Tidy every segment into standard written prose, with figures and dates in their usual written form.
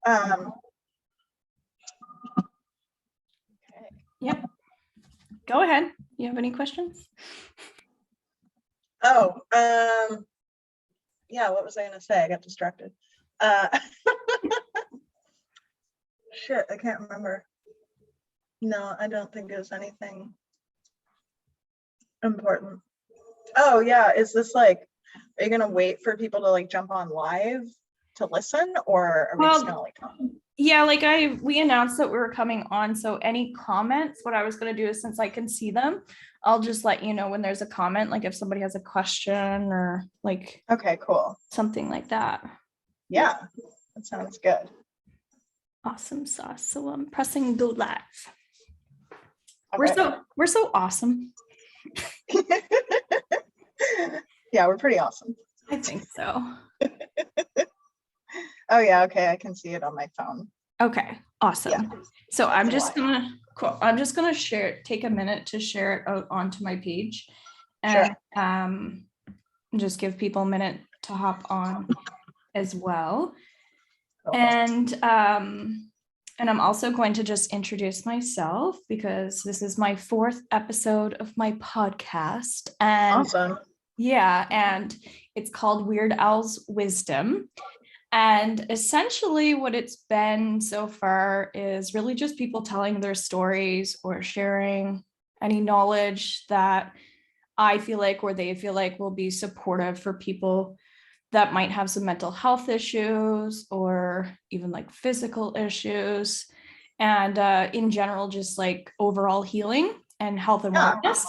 Okay. Yep. Go ahead. You have any questions? Oh, yeah, what was I going to say? I got distracted. Shit, I can't remember. No, I don't think it was anything important. Oh, yeah, is this like, are you going to wait for people to like jump on live to listen, or are we just going to like talk? Yeah, like we announced that we were coming on, so any comments, what I was going to do is, since I can see them, I'll just let you know when there's a comment, like if somebody has a question or like, okay, cool, something like that. Yeah, that sounds good. Awesome sauce. So I'm pressing go live. Okay. We're so awesome. Yeah, we're pretty awesome. I think so. Oh yeah, okay, I can see it on my phone. Okay, awesome. Yeah. So I'm just gonna take a minute to share it out onto my page, and sure. Just give people a minute to hop on as well. Cool. And I'm also going to just introduce myself, because this is my 4th episode of my podcast. And awesome. Yeah, and it's called Weird Al's Wisdom. And essentially what it's been so far is really just people telling their stories or sharing any knowledge that I feel like, or they feel like, will be supportive for people that might have some mental health issues or even like physical issues. And in general, just like overall healing and health and wellness.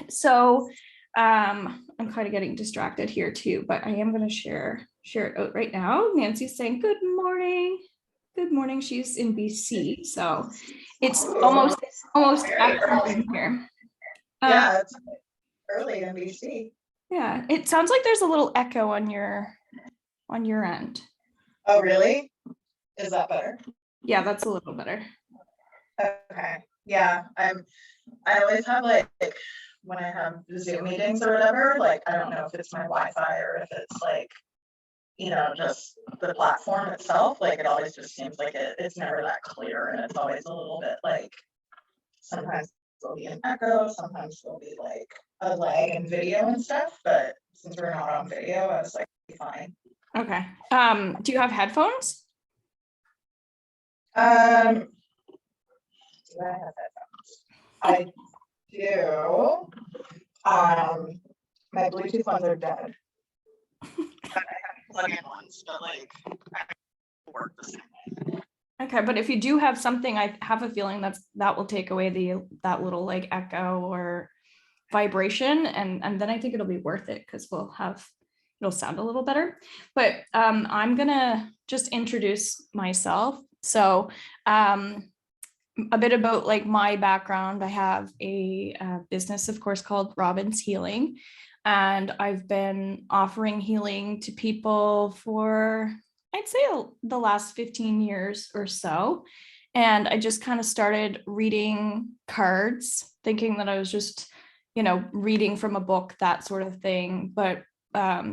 So I'm kind of getting distracted here too, but I am going to share it out right now. Nancy's saying good morning. Good morning. She's in BC, so it's almost afternoon here. Yeah, it's early in BC. Yeah, it sounds like there's a little echo on your end. Oh, really? Is that better? Yeah, that's a little better. Okay. Yeah, I always have like when I have Zoom meetings or whatever, like I don't know if it's my Wi-Fi or if it's like, you know, just the platform itself. Like it always just seems like it's never that clear, and it's always a little bit like, sometimes there'll be an echo, sometimes there'll be like a lag in video and stuff. But since we're not on video, I was like, fine. Okay. Do you have headphones? Do I have headphones? I do. My Bluetooth ones are dead. But I have plug-in ones, but like I work the same way. Okay, but if you do have something, I have a feeling that will take away that little like echo or vibration, and then I think it'll be worth it, because it'll sound a little better. But I'm gonna just introduce myself. So a bit about like my background. I have a business, of course, called Robin's Healing, and I've been offering healing to people for, I'd say, the last 15 years or so. And I just kind of started reading cards, thinking that I was just, you know, reading from a book, that sort of thing. But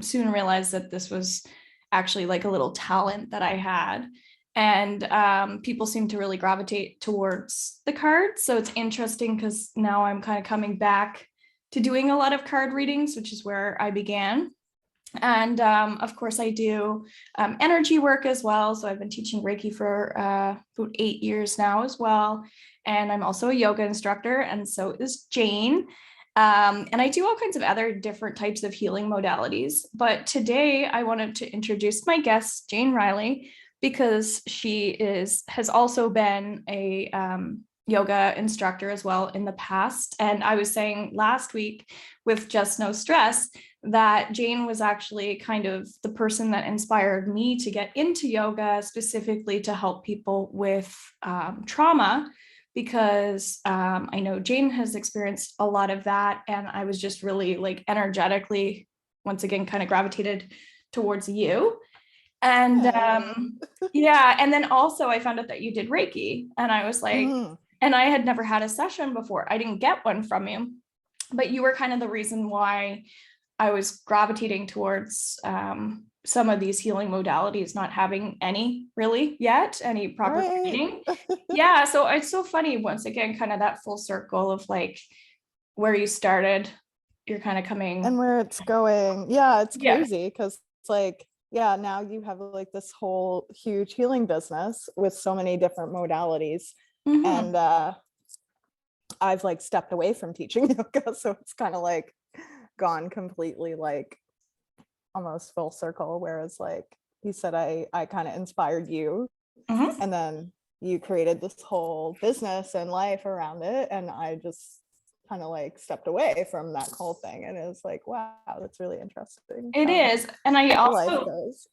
soon realized that this was actually like a little talent that I had. And people seem to really gravitate towards the cards. So it's interesting, because now I'm kind of coming back to doing a lot of card readings, which is where I began. And of course, I do energy work as well. So I've been teaching Reiki for about 8 years now as well. And I'm also a yoga instructor, and so is Jayne. And I do all kinds of other different types of healing modalities. But today I wanted to introduce my guest, Jayne Reilly, because she has also been a yoga instructor as well in the past. And I was saying last week with Just No Stress that Jayne was actually kind of the person that inspired me to get into yoga, specifically to help people with trauma, because I know Jayne has experienced a lot of that. And I was just really like energetically, once again, kind of gravitated towards you. And yeah, and then also I found out that you did Reiki, and I was like, and I had never had a session before. I didn't get one from you, but you were kind of the reason why I was gravitating towards some of these healing modalities not having any really yet, any proper training. Yeah. So it's so funny, once again, kind of that full circle of like where you started, you're kind of coming. And where it's going. Yeah, it's Yeah. crazy because it's like, yeah, now you have like this whole huge healing business with so many different modalities. Mhm. And I've like stepped away from teaching yoga. So it's kind of like gone completely like almost full circle. Whereas like you said, I kind of inspired you, Mhm. and then you created this whole business and life around it. And I just kind of like stepped away from that whole thing. And it was like, wow, that's really interesting. It how is. And I life also, goes.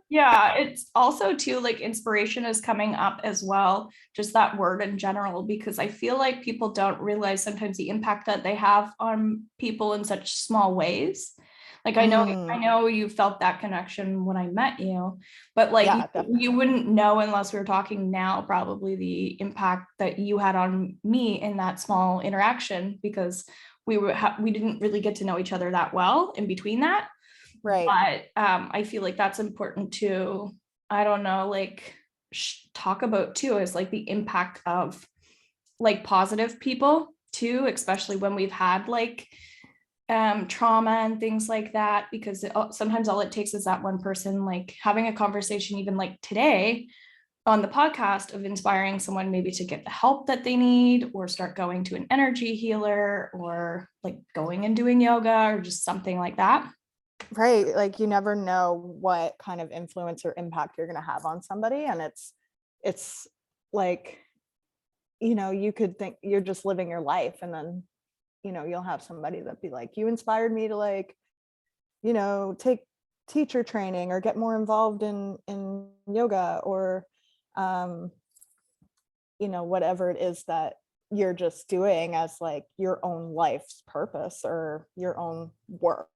yeah, it's also too like inspiration is coming up as well, just that word in general, because I feel like people don't realize sometimes the impact that they have on people in such small ways. Like I know you felt that connection when I met you, but like Yeah, you wouldn't know unless we were talking now, probably the impact that you had on me in that small interaction, because we didn't really get to know each other that well in between that. right. But I feel like that's important to, I don't know, like talk about too, is like the impact of like positive people too, especially when we've had like trauma and things like that, because sometimes all it takes is that one person like having a conversation, even like today on the podcast, of inspiring someone maybe to get the help that they need, or start going to an energy healer, or like going and doing yoga, or just something like that. Right. Like you never know what kind of influence or impact you're going to have on somebody. And it's like, you could think you're just living your life, and then, you'll have somebody that be like, you inspired me to like, take teacher training or get more involved in yoga, or, whatever it is that you're just doing as like your own life's purpose or your own work.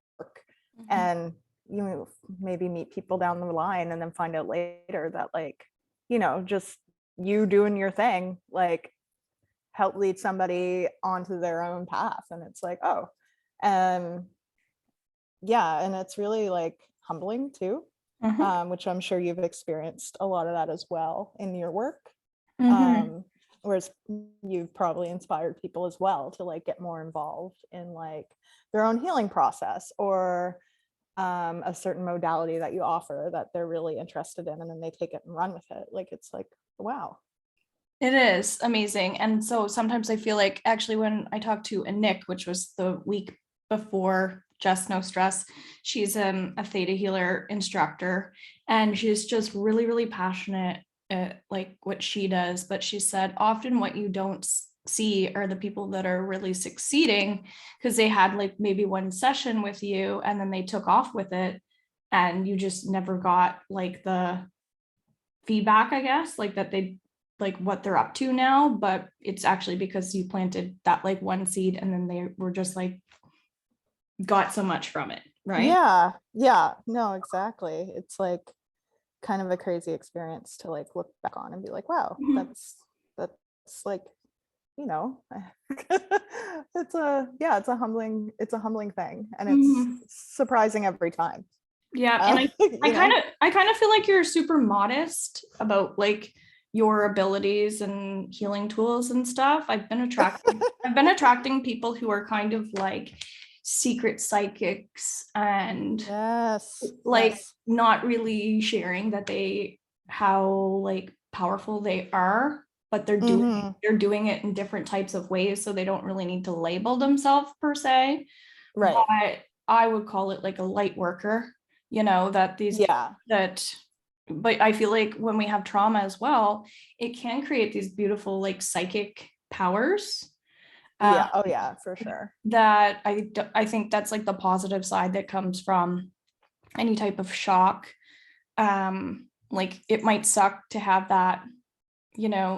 Mhm. And you maybe meet people down the line and then find out later that like, just you doing your thing, like help lead somebody onto their own path. And it's like, oh, and yeah, and it's really like humbling too, Mhm. which I'm sure you've experienced a lot of that as well in your work. Mhm. Whereas you've probably inspired people as well to like get more involved in like their own healing process, or a certain modality that you offer that they're really interested in, and then they take it and run with it. Like it's like, wow. It is amazing. And so sometimes I feel like, actually, when I talked to Nick, which was the week before Just No Stress, she's a Theta Healer instructor, and she's just really, really passionate at like what she does. But she said often what you don't see are the people that are really succeeding, because they had like maybe one session with you and then they took off with it, and you just never got like the feedback, I guess, like that they like what they're up to now. But it's actually because you planted that like one seed, and then they were just like got so much from it, right? Yeah, no, exactly. It's like kind of a crazy experience to like look back on and be like, wow, Mhm. that's like, you know it's a humbling thing, and it's Mhm. surprising every time. Yeah, and You know. I kind of feel like you're super modest about like your abilities and healing tools and stuff. I've been attracting people who are kind of like secret psychics, and Yes, like yes. not really sharing that they, how like powerful they are, but Mm-hmm. they're doing it in different types of ways, so they don't really need to label themselves per se. Right. But I would call it like a light worker, that these Yeah. that but I feel like when we have trauma as well, it can create these beautiful like psychic powers, Yeah. Oh yeah, for sure. that I think that's like the positive side that comes from any type of shock. Like it might suck to have that,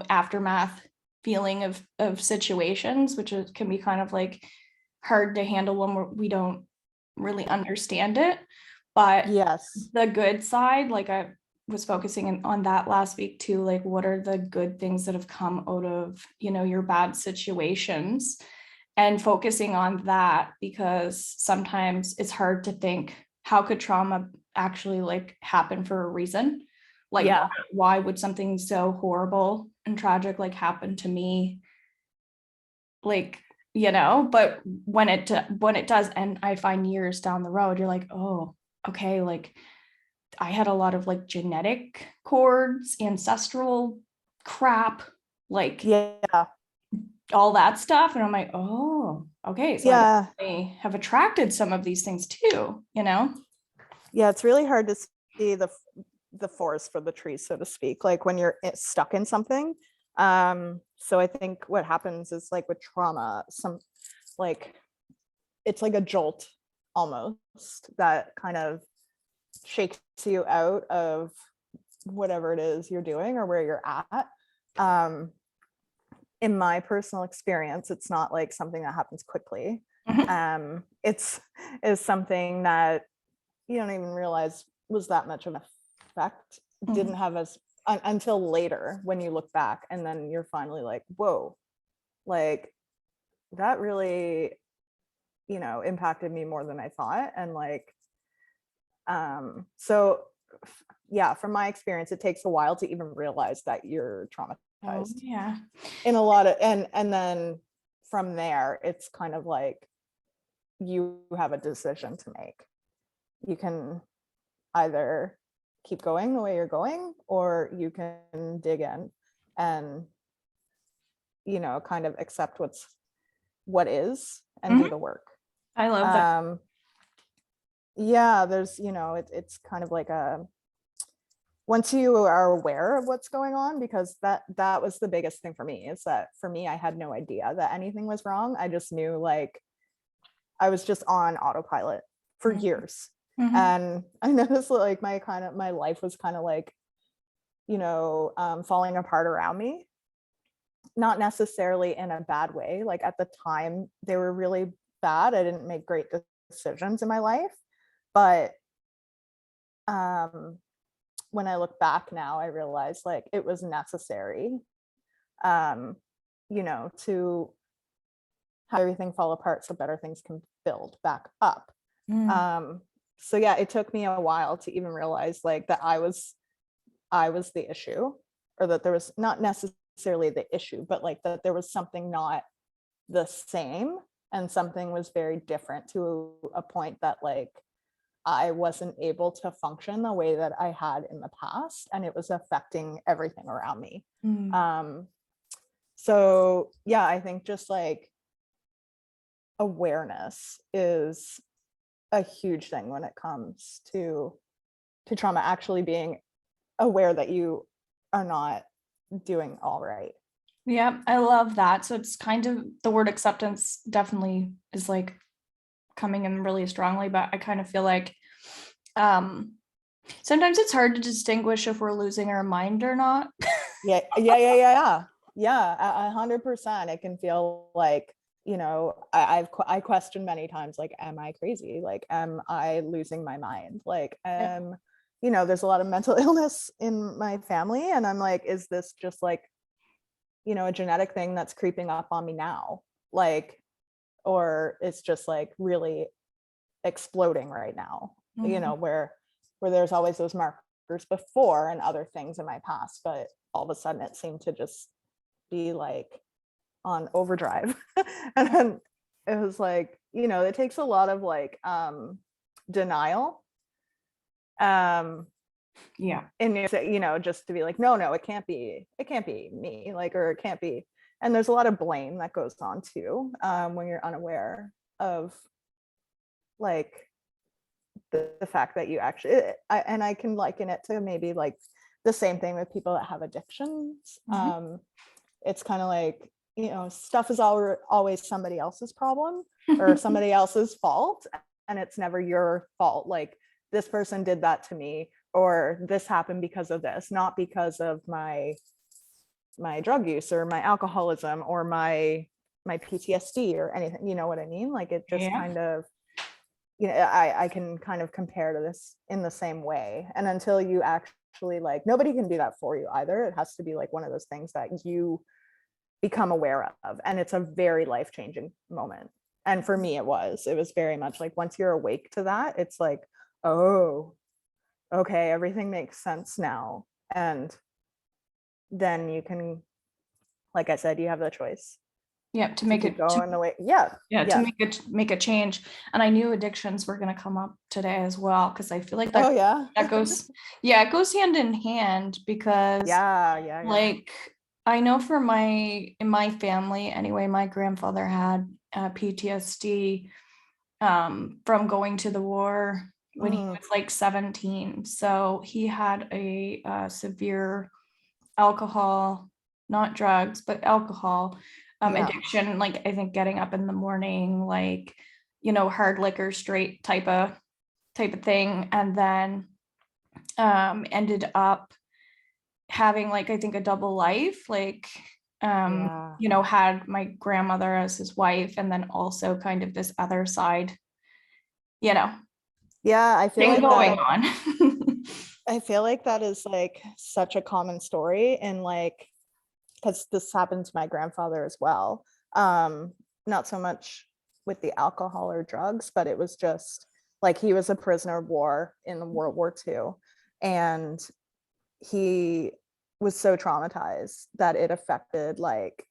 aftermath feeling of situations, which can be kind of like hard to handle when we don't really understand it. But Yes. the good side, like I was focusing on that last week too, like what are the good things that have come out of, your bad situations, and focusing on that, because sometimes it's hard to think, how could trauma actually like happen for a reason. Like, Yeah. why would something so horrible and tragic like happen to me? Like, but when it does, and I find years down the road, you're like, oh, okay, like I had a lot of like genetic codes, ancestral crap, like Yeah. all that stuff. And I'm like, oh, okay. So Yeah. I have attracted some of these things too, Yeah. It's really hard to see the forest for the trees, so to speak, like when you're stuck in something. So I think what happens is like with trauma, it's like a jolt almost that kind of shakes you out of whatever it is you're doing or where you're at. In my personal experience, it's not like something that happens quickly. It's something that you don't even realize was that much of an effect. Didn't have as until later when you look back, and then you're finally like, whoa, like that really impacted me more than I thought. And like so yeah, from my experience, it takes a while to even realize that you're traumatized. Yeah. In a lot of and then from there it's kind of like you have a decision to make. You can either keep going the way you're going, or you can dig in and kind of accept what is and do the work. I love that. Yeah, there's it's kind of like once you are aware of what's going on, because that was the biggest thing for me, is that for me, I had no idea that anything was wrong. I just knew like I was just on autopilot for years. And I noticed like my life was kind of like falling apart around me, not necessarily in a bad way. Like at the time they were really bad. I didn't make great decisions in my life, but when I look back now, I realize like it was necessary, to have everything fall apart so better things can build back up. So yeah, it took me a while to even realize like that I was the issue, or that there was not necessarily the issue, but like that there was something not the same, and something was very different to a point that like I wasn't able to function the way that I had in the past, and it was affecting everything around me. So yeah, I think just like awareness is a huge thing when it comes to trauma, actually being aware that you are not doing all right. Yeah, I love that. So it's kind of, the word acceptance definitely is like coming in really strongly, but I kind of feel like sometimes it's hard to distinguish if we're losing our mind or not. Yeah, 100%. It can feel like, I questioned many times, like, am I crazy? Like, am I losing my mind? Like, there's a lot of mental illness in my family, and I'm like, is this just like, a genetic thing that's creeping up on me now? Like, or it's just like really exploding right now, where there's always those markers before and other things in my past, but all of a sudden it seemed to just be like on overdrive. And then it was like, it takes a lot of like denial, Yeah. and just to be like, no, it can't be me, like, or it can't be. And there's a lot of blame that goes on too, when you're unaware of like the fact that you actually, and I can liken it to maybe like the same thing with people that have addictions. It's kind of like, stuff is always somebody else's problem or somebody else's fault, and it's never your fault. Like, this person did that to me, or this happened because of this, not because of my drug use or my alcoholism or my PTSD or anything. You know what I mean? Like, it just kind of, I can kind of compare to this in the same way. And until you actually, like, nobody can do that for you either. It has to be like one of those things that you become aware of, and it's a very life-changing moment. And for me, it was very much like, once you're awake to that, it's like, oh, okay, everything makes sense now. And then you can, like I said, you have the choice Yeah, to make keep it going the way. Yeah. to make a change. And I knew addictions were going to come up today as well, because I feel like Oh yeah. that goes it goes hand in hand, because Yeah. like I know in my family anyway, my grandfather had PTSD from going to the war when he was like 17. So he had a severe alcohol, not drugs, but alcohol addiction. Like I think getting up in the morning, like, you know, hard liquor, straight type of thing, and then ended up having like I think a double life, like you know, had my grandmother as his wife, and then also kind of this other side, you know, I feel thing like going that, on. I feel like that is like such a common story, and like, because this happened to my grandfather as well. Not so much with the alcohol or drugs, but it was just like he was a prisoner of war in World War II, and he was so traumatized that it affected like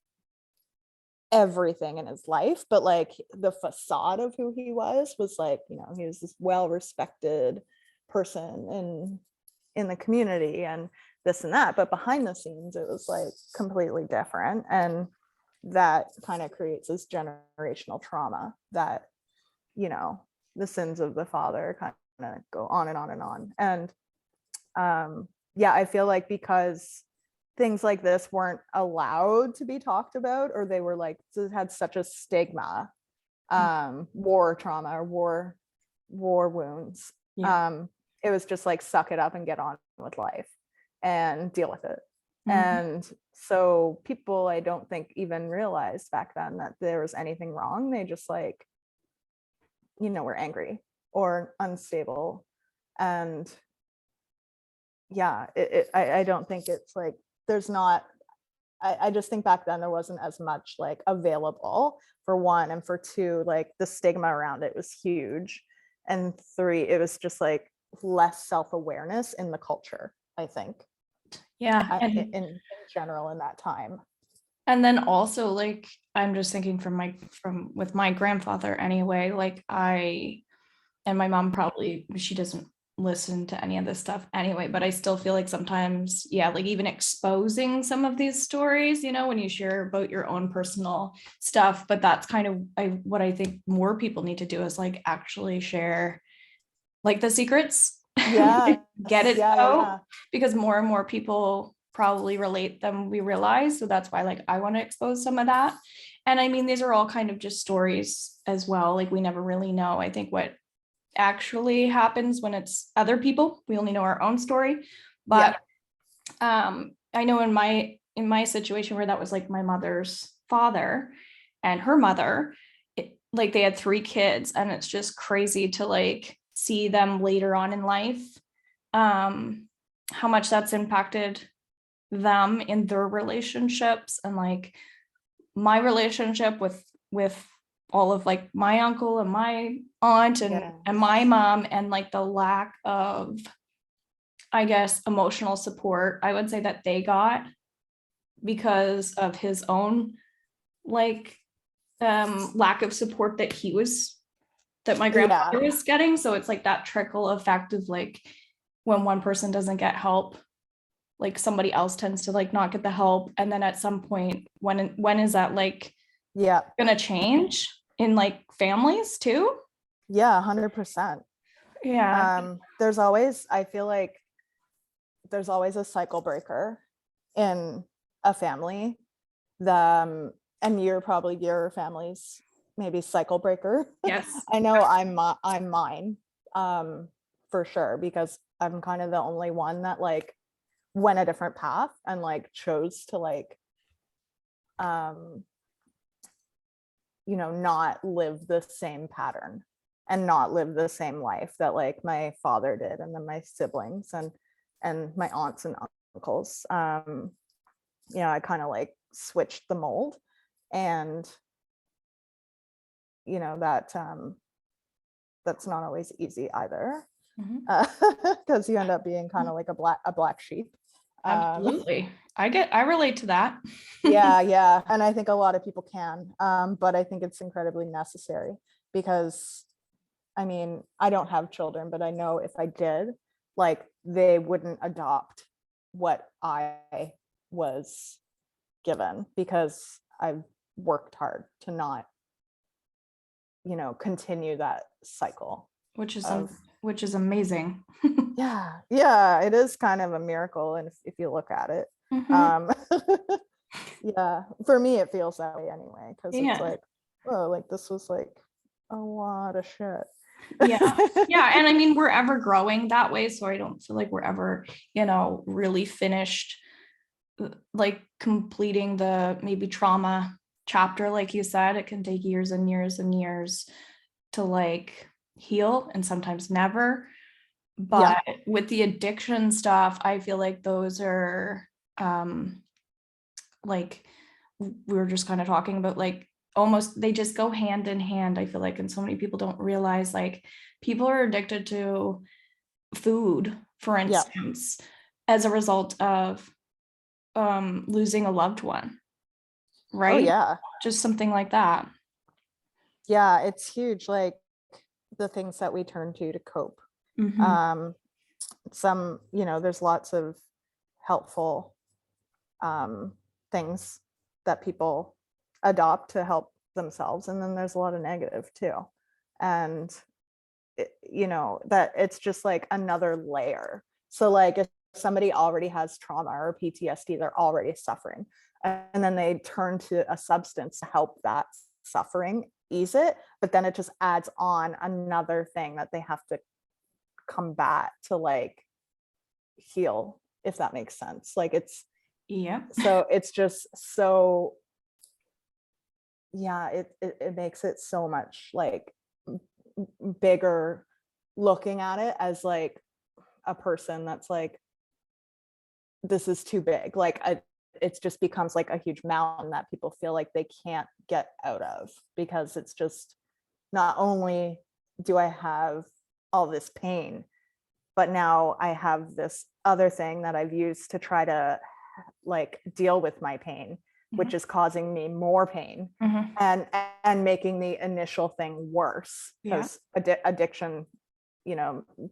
everything in his life. But like the facade of who he was like, you know, he was this well-respected person in the community and this and that, but behind the scenes it was like completely different. And that kind of creates this generational trauma that, you know, the sins of the father kind of go on and on and on. And I feel like because things like this weren't allowed to be talked about, or they were like, it had such a stigma, war trauma or war wounds. It was just like, suck it up and get on with life and deal with it. And so people, I don't think, even realized back then that there was anything wrong. They just like, you know, were angry or unstable. And I don't think it's like, there's not, I just think back then there wasn't as much like available, for one, and for two, like the stigma around it was huge, and three, it was just like less self-awareness in the culture, I think. And in general in that time. And then also, like, I'm just thinking from with my grandfather anyway, like and my mom probably, she doesn't listen to any of this stuff anyway, but I still feel like sometimes, like even exposing some of these stories, you know, when you share about your own personal stuff, but that's kind of what I think more people need to do is like actually share like the secrets. Get it out, because more and more people probably relate than we realize. So that's why like I want to expose some of that. And I mean, these are all kind of just stories as well. Like we never really know, I think, what actually happens when it's other people. We only know our own story. But I know in my situation where that was like my mother's father and her mother, like they had 3 kids, and it's just crazy to like see them later on in life, how much that's impacted them in their relationships, and like my relationship with all of like my uncle and my aunt and my mom, and like the lack of, I guess, emotional support I would say that they got because of his own like lack of support that my grandfather was getting. So it's like that trickle effect of like, when one person doesn't get help, like somebody else tends to like not get the help. And then at some point, when is that like gonna change in like families too? 100%. There's always, I feel like there's always a cycle breaker in a family. And your family's maybe cycle breaker. Yes. I know I'm mine, for sure, because I'm kind of the only one that like went a different path and like chose to like you know, not live the same pattern and not live the same life that like my father did, and then my siblings and my aunts and uncles. You know, I kind of like switched the mold, and you know, that that's not always easy either. because you end up being kind of like a black sheep. Absolutely. I relate to that. Yeah. And I think a lot of people can, but I think it's incredibly necessary because, I mean, I don't have children, but I know if I did, like, they wouldn't adopt what I was given because I've worked hard to not, continue that cycle. Which is amazing. Yeah, it is kind of a miracle, and if you look at it, yeah, for me it feels that way anyway, because it's like, oh, like this was like a lot of shit. Yeah, and I mean, we're ever growing that way, so I don't feel like we're ever, really finished, like completing the maybe trauma chapter. Like you said, it can take years and years and years to like heal, and sometimes never. But with the addiction stuff, I feel like those are like we were just kind of talking about, like almost they just go hand in hand, I feel like, and so many people don't realize, like, people are addicted to food, for instance, as a result of losing a loved one, right? Oh yeah, just something like that. Yeah, it's huge, like the things that we turn to cope. Some, there's lots of helpful things that people adopt to help themselves, and then there's a lot of negative too, and that it's just like another layer. So like if somebody already has trauma or PTSD, they're already suffering, and then they turn to a substance to help that suffering ease it, but then it just adds on another thing that they have to combat to like heal, if that makes sense. Like it's so it's just so it makes it so much like bigger, looking at it as like a person that's like, this is too big, like it just becomes like a huge mountain that people feel like they can't get out of, because it's just, not only do I have all this pain, but now I have this other thing that I've used to try to like deal with my pain, which is causing me more pain, and making the initial thing worse, because addiction,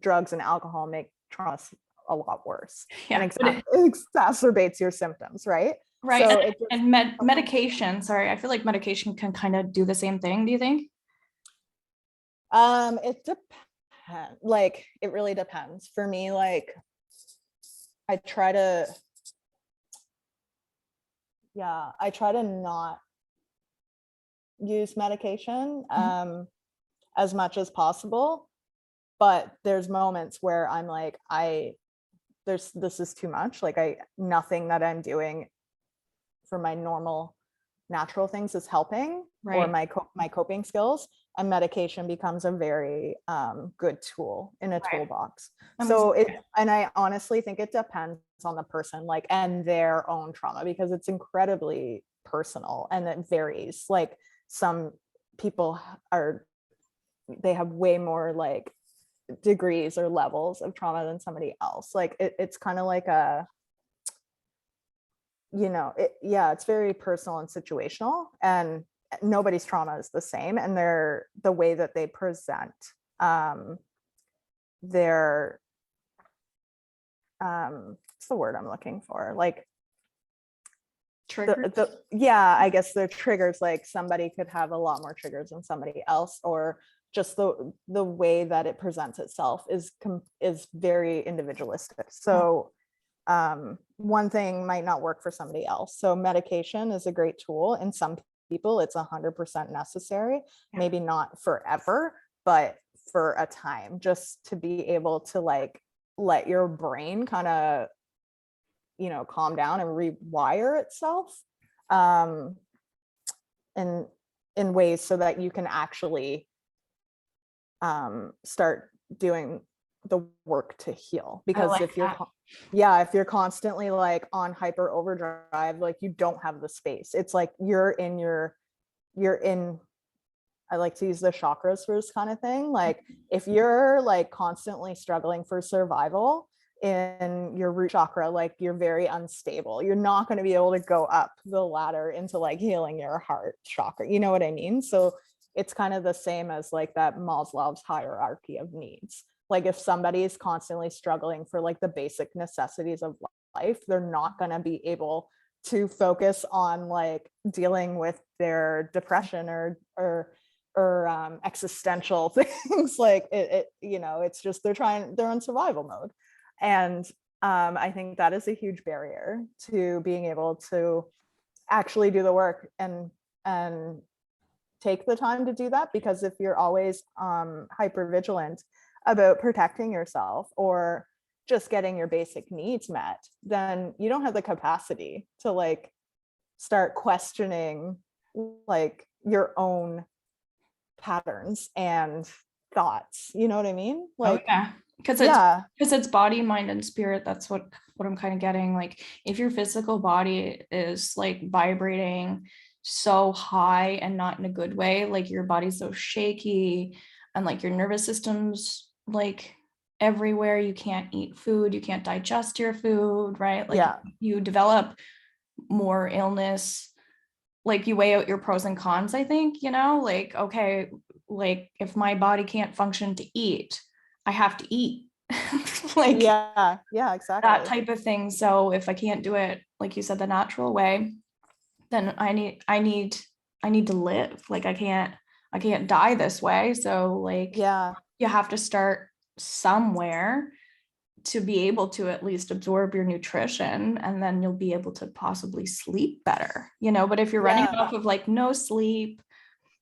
drugs and alcohol make trauma a lot worse, and it exacerbates your symptoms, right? So medication, sorry, I feel like medication can kind of do the same thing. Do you think? It depends. Like, it really depends. For me, like, I try to not use medication as much as possible, but there's moments where I'm like, this is too much. Like, nothing that I'm doing for my normal natural things is helping, or my coping skills, and medication becomes a very good tool in a toolbox. So and I honestly think it depends on the person, like, and their own trauma, because it's incredibly personal and it varies. Like, some people they have way more like degrees or levels of trauma than somebody else. Like it's kind of like a, it's very personal and situational, and nobody's trauma is the same, and the way that they present their what's the word I'm looking for, like triggers. I guess they're triggers. Like, somebody could have a lot more triggers than somebody else, or just the way that it presents itself is very individualistic. So one thing might not work for somebody else. So medication is a great tool. In some people, it's 100% necessary. Maybe not forever, but for a time, just to be able to like let your brain kind of, calm down and rewire itself in ways so that you can actually start doing the work to heal. Because if you're constantly like on hyper overdrive, like, you don't have the space. It's like you're in I like to use the chakras for this kind of thing. Like if you're like constantly struggling for survival in your root chakra, like you're very unstable. You're not going to be able to go up the ladder into like healing your heart chakra. You know what I mean? So it's kind of the same as like that Maslow's hierarchy of needs. Like if somebody is constantly struggling for like the basic necessities of life, they're not going to be able to focus on like dealing with their depression or existential things. Like it, you know, it's just they're in survival mode. And I think that is a huge barrier to being able to actually do the work and take the time to do that. Because if you're always hyper vigilant about protecting yourself or just getting your basic needs met, then you don't have the capacity to like start questioning like your own patterns and thoughts. You know what I mean? Like, yeah, because it's body, mind, and spirit. That's what I'm kind of getting. Like if your physical body is like vibrating so high and not in a good way, like your body's so shaky and like your nervous system's like everywhere, you can't eat food, you can't digest your food, right? Like you develop more illness. Like you weigh out your pros and cons, I think, you know, like, okay, like if my body can't function to eat, I have to eat. Like yeah, exactly, that type of thing. So if I can't do it, like you said, the natural way, then I need to live. Like I can't die this way. So like you have to start somewhere to be able to at least absorb your nutrition, and then you'll be able to possibly sleep better, you know. But if you're running off of like no sleep,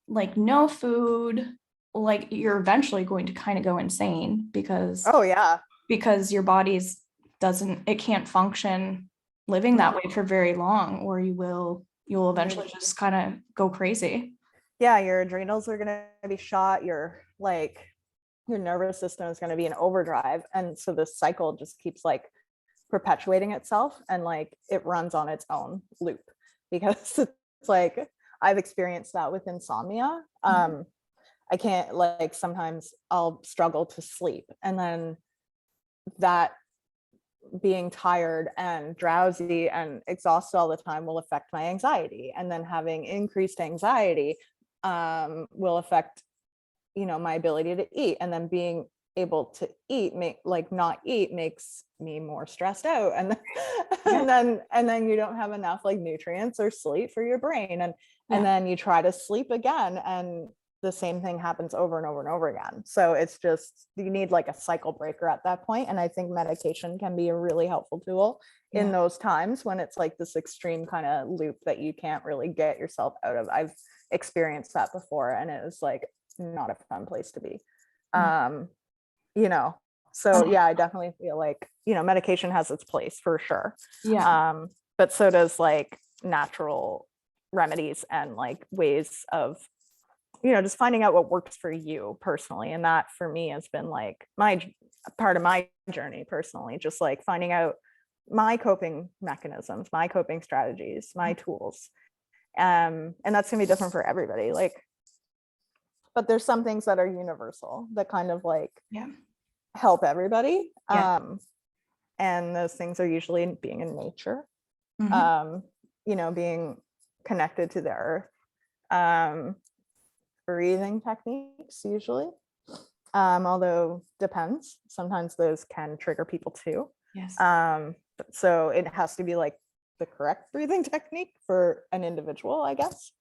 like no food, like you're eventually going to kind of go insane because because your body's it can't function living that way for very long, or you'll eventually just kind of go crazy. Yeah, your adrenals are going to be shot, your nervous system is going to be in overdrive, and so this cycle just keeps like perpetuating itself, and like it runs on its own loop, because it's like I've experienced that with insomnia. I can't, like sometimes I'll struggle to sleep, and then that being tired and drowsy and exhausted all the time will affect my anxiety, and then having increased anxiety will affect, you know, my ability to eat, and then being able to eat not eat makes me more stressed out, and then you don't have enough like nutrients or sleep for your brain, and then you try to sleep again, and the same thing happens over and over and over again. So it's just, you need like a cycle breaker at that point. And I think medication can be a really helpful tool in those times when it's like this extreme kind of loop that you can't really get yourself out of. I've experienced that before, and it was like not a fun place to be. You know, so I definitely feel like, you know, medication has its place for sure. But so does like natural remedies and like ways of, you know, just finding out what works for you personally. And that for me has been like part of my journey personally, just like finding out my coping mechanisms, my coping strategies, my tools. And that's gonna be different for everybody. Like, but there's some things that are universal that kind of like help everybody. And those things are usually being in nature, you know, being connected to the earth, breathing techniques usually, although depends, sometimes those can trigger people too. So it has to be like the correct breathing technique for an individual, I guess.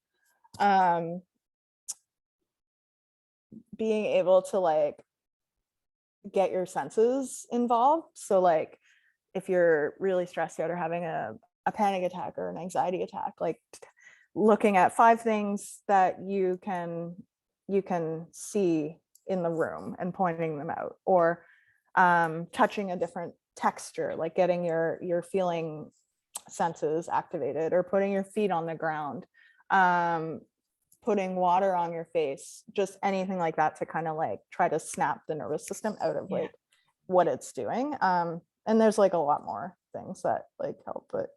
Being able to like get your senses involved. So like if you're really stressed out or having a panic attack or an anxiety attack, like looking at 5 things that you can see in the room and pointing them out, or touching a different texture, like getting your feeling senses activated, or putting your feet on the ground, putting water on your face, just anything like that to kind of like try to snap the nervous system out of like what it's doing. And there's like a lot more things that like help, but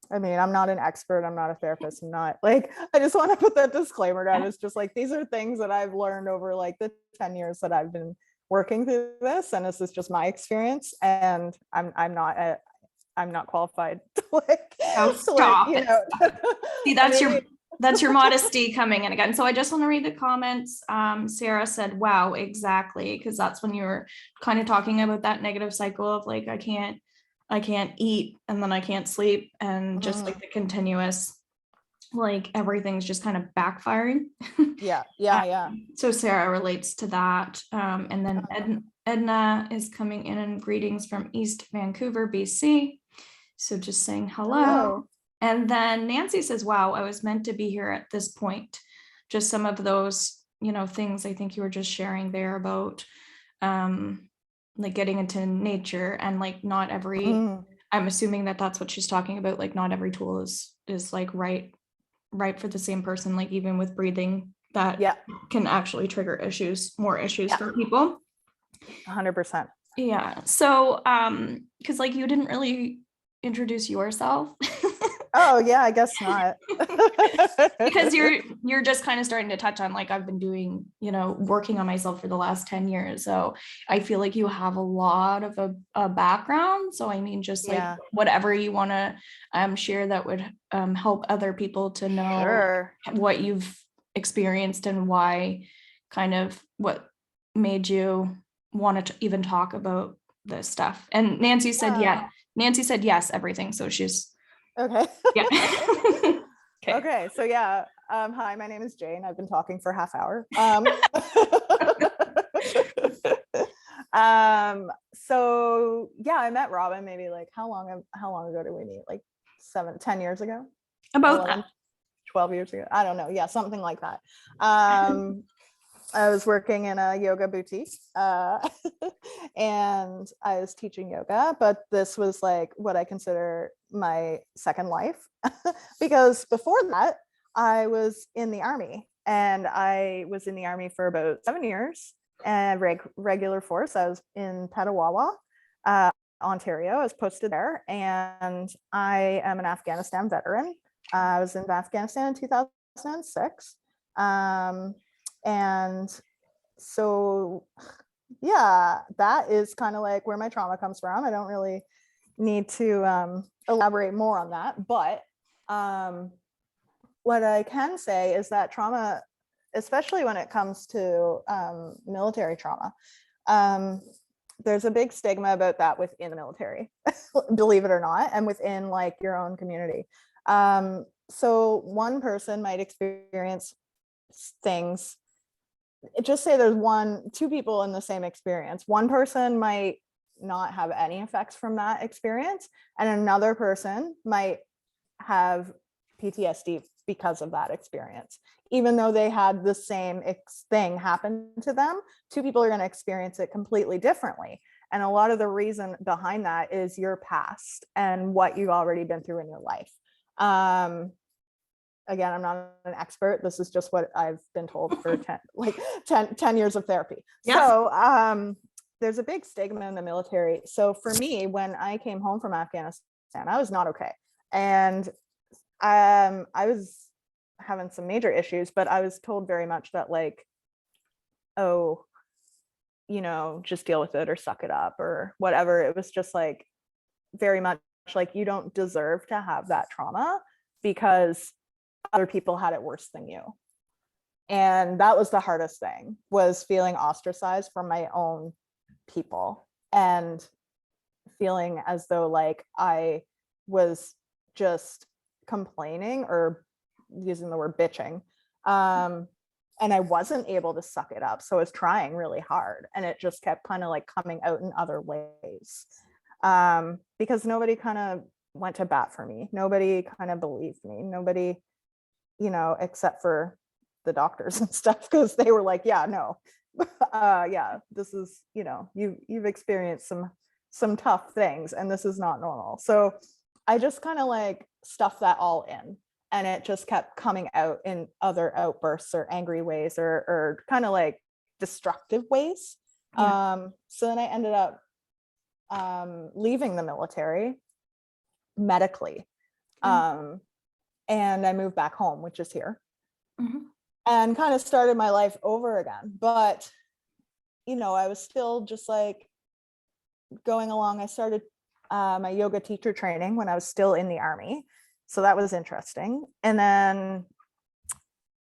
I mean, I'm not an expert. I'm not a therapist. I'm not like, I just want to put that disclaimer down. It's just like, these are things that I've learned over like the 10 years that I've been working through this. And this is just my experience. And I'm not qualified to like, Oh, stop you it. know. See, that's your modesty coming in again. So I just want to read the comments. Sarah said, wow, exactly. Because that's when you were kind of talking about that negative cycle of like, I can't eat and then I can't sleep, and just like the continuous, like everything's just kind of backfiring. Yeah. So Sarah relates to that. And then Edna is coming in and greetings from East Vancouver, BC. So just saying hello. And then Nancy says, wow, I was meant to be here at this point. Just some of those, things I think you were just sharing there about like getting into nature, and like not every, I'm assuming that that's what she's talking about. Like not every tool is like right for the same person. Like even with breathing, that can actually trigger more issues for people. 100%. Yeah. So, because like you didn't really introduce yourself. Oh yeah, I guess not. Because you're just kind of starting to touch on like I've been doing, working on myself for the last 10 years. So I feel like you have a lot of a background. So I mean, just like whatever you want to share that would help other people to know what you've experienced and why, kind of what made you want to even talk about this stuff. And Nancy said, Nancy said yes, everything. So she's okay. Yeah. Okay. So hi, my name is Jayne. I've been talking for a half hour. So I met Robin maybe like how long ago did we meet? Like 10 years ago? About 11, 12 years ago. I don't know. Yeah, something like that. I was working in a yoga boutique and I was teaching yoga, but this was like what I consider my second life because before that I was in the army, and I was in the army for about 7 years and regular force. I was in Petawawa, Ontario. I was posted there, and I am an Afghanistan veteran. I was in Afghanistan in 2006. And so, that is kind of like where my trauma comes from. I don't really need to elaborate more on that, but what I can say is that trauma, especially when it comes to military trauma, there's a big stigma about that within the military, believe it or not, and within like your own community. So one person might experience things. Just say there's two people in the same experience. One person might not have any effects from that experience, and another person might have PTSD because of that experience. Even though they had the same thing happen to them, two people are going to experience it completely differently. And a lot of the reason behind that is your past and what you've already been through in your life. Again, I'm not an expert. This is just what I've been told for 10 years of therapy. Yeah. So there's a big stigma in the military. So for me, when I came home from Afghanistan, I was not okay. And I was having some major issues, but I was told very much that like, oh, just deal with it or suck it up or whatever. It was just like very much like you don't deserve to have that trauma because other people had it worse than you. And that was the hardest thing, was feeling ostracized from my own people and feeling as though like I was just complaining or using the word bitching. And I wasn't able to suck it up. So I was trying really hard, and it just kept kind of like coming out in other ways. Because nobody kind of went to bat for me. Nobody kind of believed me. Nobody, except for the doctors and stuff, because they were like, yeah, no, this is, you've experienced some tough things and this is not normal. So I just kind of like stuffed that all in, and it just kept coming out in other outbursts or angry ways or kind of like destructive ways. Yeah. So then I ended up leaving the military medically. And I moved back home, which is here, Mhm. and kind of started my life over again. But, I was still just like going along. I started my yoga teacher training when I was still in the army. So that was interesting. And then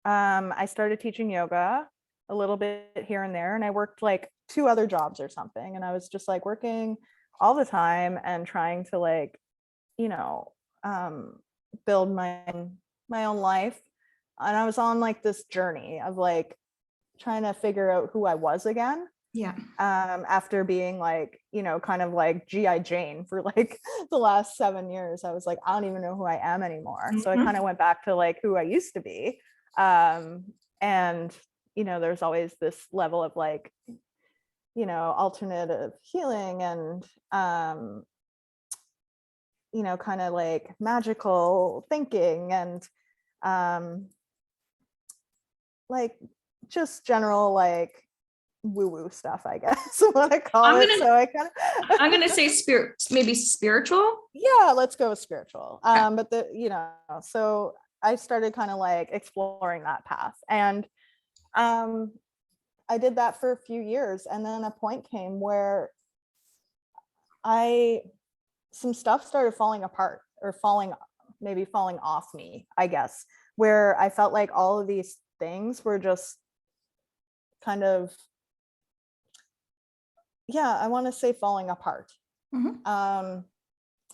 I started teaching yoga a little bit here and there. And I worked like 2 other jobs or something. And I was just like working all the time and trying to like, build my own life. And I was on like this journey of like trying to figure out who I was again. Yeah. After being like, kind of like G.I. Jane for like the last 7 years. I was like, I don't even know who I am anymore. So I kind of went back to like who I used to be. And, there's always this level of like, alternative healing and, kind of like magical thinking and like just general like woo-woo stuff, I guess. What I call it. So I kind of I'm gonna say maybe spiritual. Yeah, let's go with spiritual. But so I started kind of like exploring that path, and I did that for a few years, and then a point came where some stuff started falling apart or falling off me, I guess, where I felt like all of these things were just kind of, I want to say falling apart,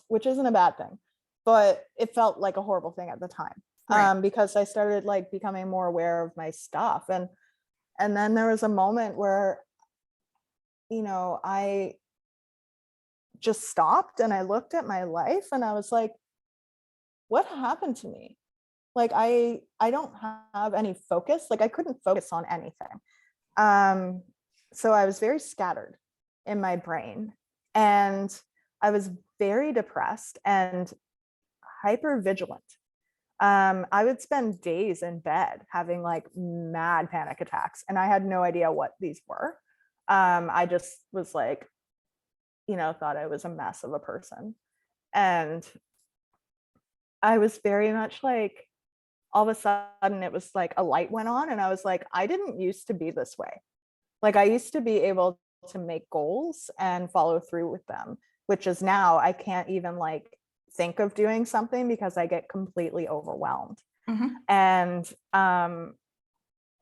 which isn't a bad thing, but it felt like a horrible thing at the time, right. Because I started like becoming more aware of my stuff. And then there was a moment where, I just stopped and I looked at my life and I was like, what happened to me? Like, I don't have any focus. Like I couldn't focus on anything. So I was very scattered in my brain, and I was very depressed and hyper vigilant. I would spend days in bed having like mad panic attacks, and I had no idea what these were. I just was like, thought I was a mess of a person. And I was very much like, all of a sudden it was like a light went on, and I was like, I didn't used to be this way. Like I used to be able to make goals and follow through with them, which is now I can't even like think of doing something because I get completely overwhelmed. And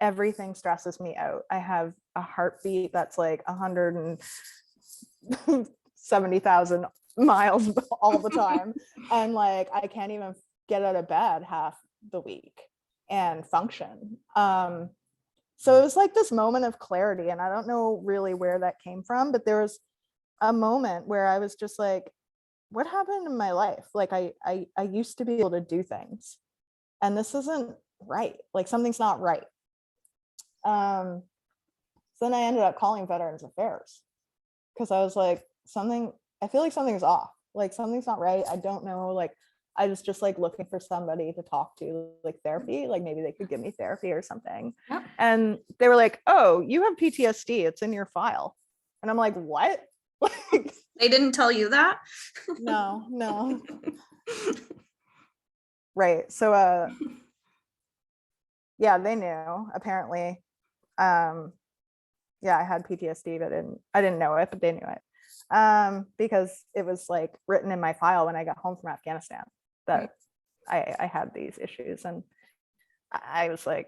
everything stresses me out. I have a heartbeat that's like 170,000 miles all the time. And like I can't even get out of bed half the week and function. So it was like this moment of clarity, and I don't know really where that came from, but there was a moment where I was just like, what happened in my life? Like I used to be able to do things, and this isn't right. Like something's not right. So then I ended up calling Veterans Affairs because I was like, I feel like something's off. Like something's not right. I don't know. Like I was just like looking for somebody to talk to, like therapy, like maybe they could give me therapy or something. Yep. And they were like, oh, you have PTSD. It's in your file. And I'm like, what? They didn't tell you that? No. Right. So, yeah, they knew apparently. I had PTSD, but I didn't know it, but they knew it. Because it was like written in my file when I got home from Afghanistan that I had these issues, and I was like,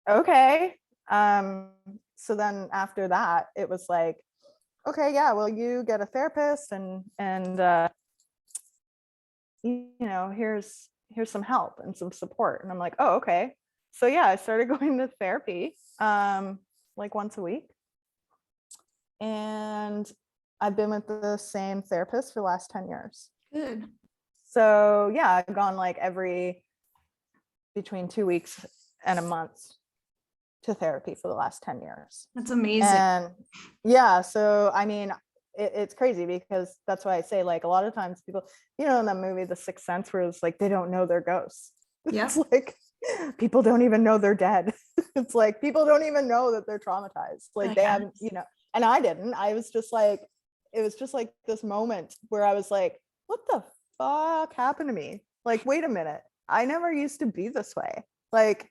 okay. So then after that, it was like, okay, yeah, well, you get a therapist and here's some help and some support. And I'm like, oh, okay. So yeah, I started going to therapy like once a week. And I've been with the same therapist for the last 10 years. Good. So yeah, I've gone like between 2 weeks and a month to therapy for the last 10 years. That's amazing. And yeah, so I mean, it's crazy because that's why I say like a lot of times people, in the movie The Sixth Sense, where it's like they don't know they're ghosts. Yeah. It's like people don't even know they're dead. It's like people don't even know that they're traumatized. Like they haven't, and I didn't. I was just like, it was just like this moment where I was like, what the fuck happened to me? like, wait a minute, I never used to be this way. Like,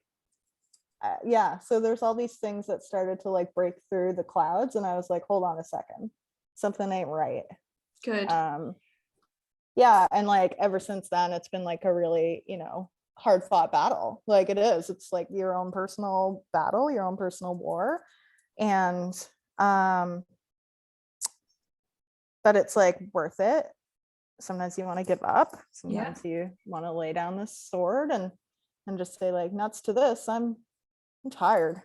yeah, so there's all these things that started to like break through the clouds, and I was like, hold on a second, something ain't right. Good. Yeah, and like ever since then it's been like a really, hard fought battle. Like it is, it's like your own personal battle, your own personal war. And but it's like worth it. Sometimes you want to give up, sometimes you want to lay down this sword and just say like, nuts to this, I'm tired.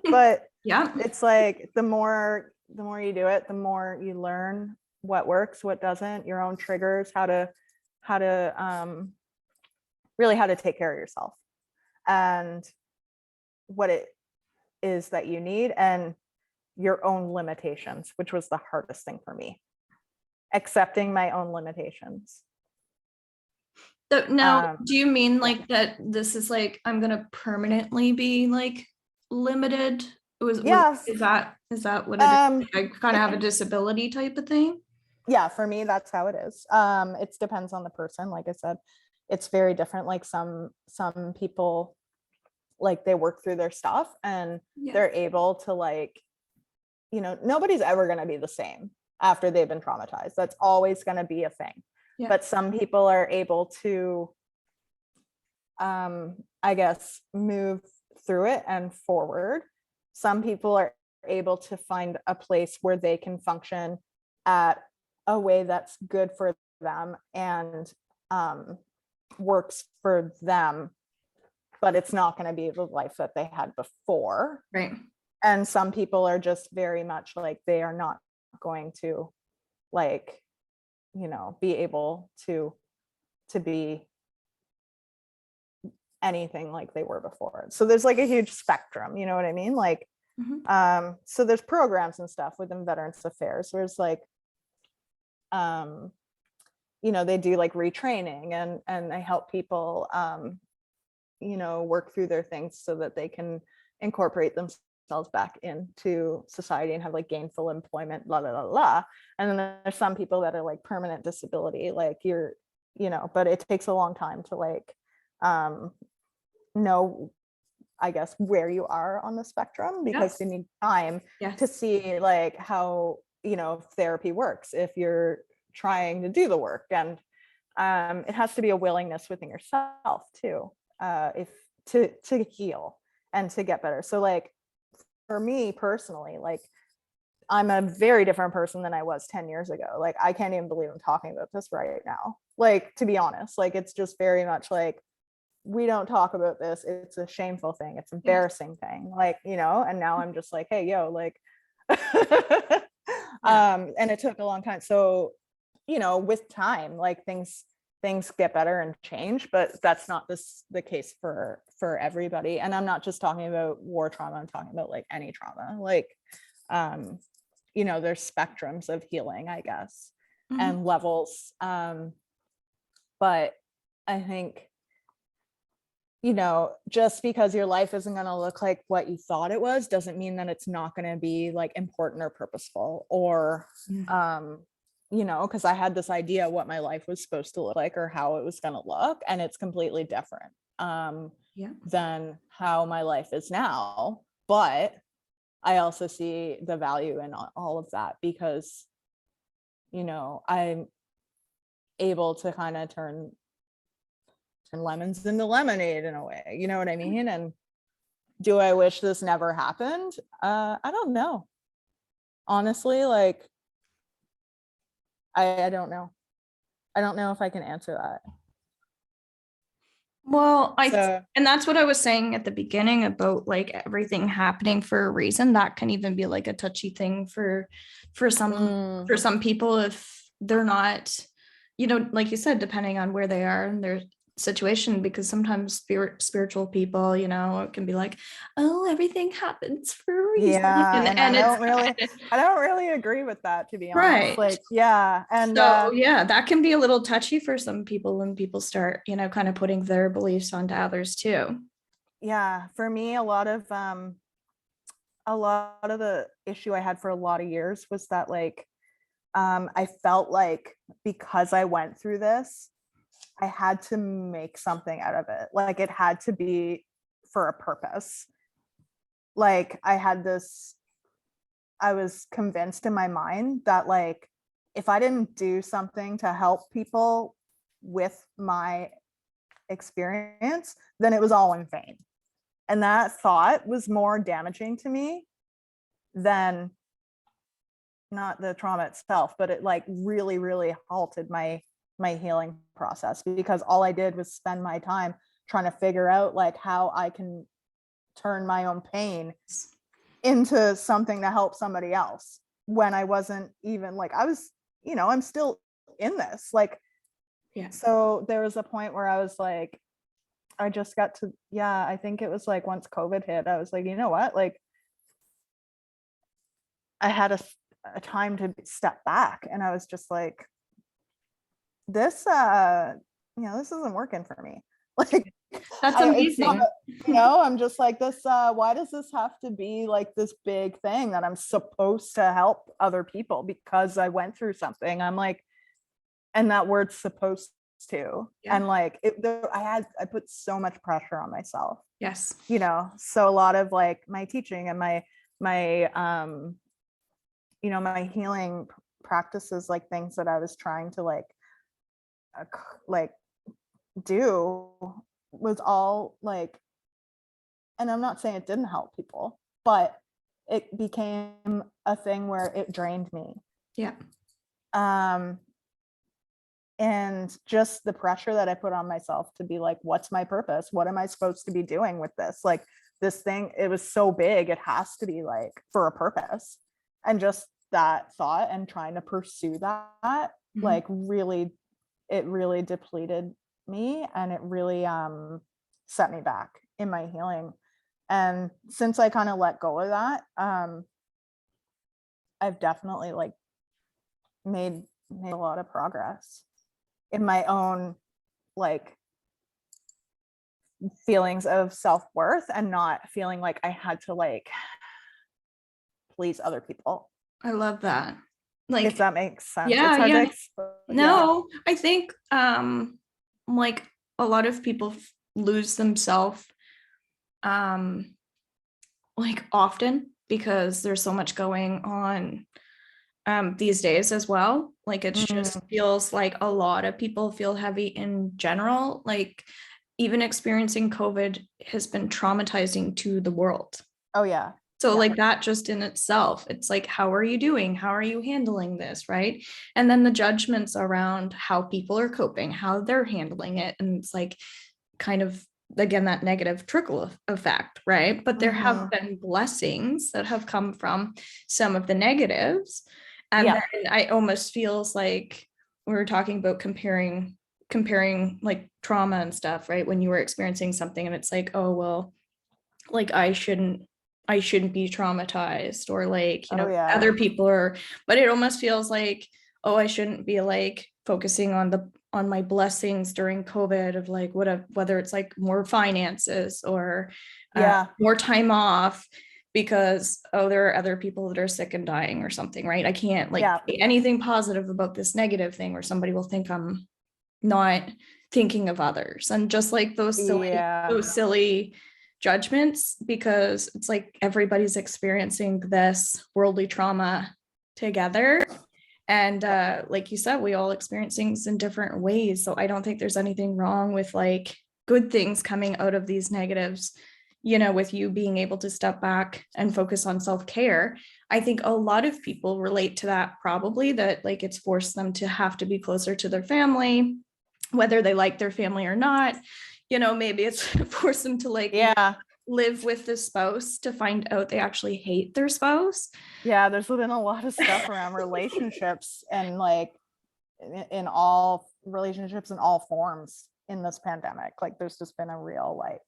But Yeah. it's like the more you do it, the more you learn what works, what doesn't, your own triggers, how to really how to take care of yourself and what it is that you need, and your own limitations, which was the hardest thing for me, accepting my own limitations. So now, do you mean like that this is like, I'm gonna permanently be like limited? Is that what it is? I kind of have a disability type of thing? Yeah, for me, that's how it is. It depends on the person. Like I said, it's very different. Like some people, like they work through their stuff and they're able to like, nobody's ever going to be the same after they've been traumatized. That's always going to be a thing. Yeah. But some people are able to, I guess, move through it and forward. Some people are able to find a place where they can function at a way that's good for them and works for them, but it's not going to be the life that they had before. Right. And some people are just very much like, they are not going to like, be able to be anything like they were before. So there's like a huge spectrum, you know what I mean? Like, so there's programs and stuff within Veterans Affairs where it's like, they do like retraining and they help people, work through their things so that they can incorporate themselves back into society and have like gainful employment, la la la la. And then there's some people that are like permanent disability, like but it takes a long time to like know, I guess, where you are on the spectrum, because you need time to see like how therapy works if you're trying to do the work. And it has to be a willingness within yourself too, if to heal and to get better. So like for me personally, like I'm a very different person than I was 10 years ago. Like I can't even believe I'm talking about this right now, like, to be honest. Like it's just very much like, we don't talk about this, it's a shameful thing, it's an embarrassing thing, like, and now I'm just like, hey, yo, like and it took a long time. So with time, like things get better and change, but that's not the case for everybody. And I'm not just talking about war trauma, I'm talking about like any trauma, like there's spectrums of healing, I guess, and levels. But I think just because your life isn't going to look like what you thought it was doesn't mean that it's not going to be like important or purposeful, or because I had this idea what my life was supposed to look like or how it was going to look, and it's completely different than how my life is now. But I also see the value in all of that, because I'm able to kind of turn lemons into lemonade in a way, you know what I mean? And do I wish this never happened? I don't know, honestly. Like I don't know if I can answer that. Well, and that's what I was saying at the beginning about like everything happening for a reason. That can even be like a touchy thing for some people if they're not, like you said, depending on where they are in their situation, because sometimes spiritual people, it can be like, oh, everything happens for a reason. Yeah, and I don't really agree with that, to be honest. Right. Like, yeah. And so that can be a little touchy for some people when people start, kind of putting their beliefs onto others too. Yeah, for me, a lot of the issue I had for a lot of years was that like I felt like because I went through this, I had to make something out of it. Like it had to be for a purpose. Like I was convinced in my mind that like, if I didn't do something to help people with my experience, then it was all in vain. And that thought was more damaging to me than not the trauma itself, but it like really, really halted my healing process, because all I did was spend my time trying to figure out like how I can turn my own pain into something to help somebody else, when I wasn't even like, I was, I'm still in this. Like, Yeah. So there was a point where I was like, I just got to, I think it was like once COVID hit, I was like, you know what? Like I had a time to step back, and I was just like, this, this isn't working for me. Like That's amazing. I'm just like this, why does this have to be like this big thing that I'm supposed to help other people because I went through something? I'm like, and that word's supposed to, and like I put so much pressure on myself. Yes. So a lot of like my teaching and my my healing practices, like things that I was trying to like do, was all like, and I'm not saying it didn't help people, but it became a thing where it drained me. Yeah. And just the pressure that I put on myself to be like, what's my purpose? What am I supposed to be doing with this? Like this thing, it was so big, it has to be like for a purpose. And just that thought and trying to pursue that, like it really depleted me, and it really set me back in my healing. And since I kind of let go of that, I've definitely like made a lot of progress in my own like feelings of self-worth, and not feeling like I had to like please other people. I love that. Like, if that makes sense. Yeah, yeah. No, Yeah. I think like a lot of people lose themselves like often, because there's so much going on these days as well. Like it just feels like a lot of people feel heavy in general. Like even experiencing COVID has been traumatizing to the world. Oh yeah. So like that just in itself, it's like, how are you doing? How are you handling this? Right. And then the judgments around how people are coping, how they're handling it. And it's like kind of, again, that negative trickle effect. Right. But there have been blessings that have come from some of the negatives. And then I almost feels like we were talking about comparing like trauma and stuff, right? When you were experiencing something and it's like, oh, well, like I shouldn't be traumatized, or like, other people are, but it almost feels like, oh, I shouldn't be like focusing on my blessings during COVID of like whether it's like more finances or more time off, because, oh, there are other people that are sick and dying or something, right? I can't like say anything positive about this negative thing, or somebody will think I'm not thinking of others. And just like those silly judgments, because it's like everybody's experiencing this worldly trauma together. And like you said, we all experience things in different ways. So I don't think there's anything wrong with like good things coming out of these negatives, with you being able to step back and focus on self-care. I think a lot of people relate to that, probably, that like it's forced them to have to be closer to their family, whether they like their family or not. Maybe it's forced them to like live with the spouse to find out they actually hate their spouse. Yeah, there's been a lot of stuff around relationships, and like in all relationships in all forms in this pandemic. Like there's just been a real like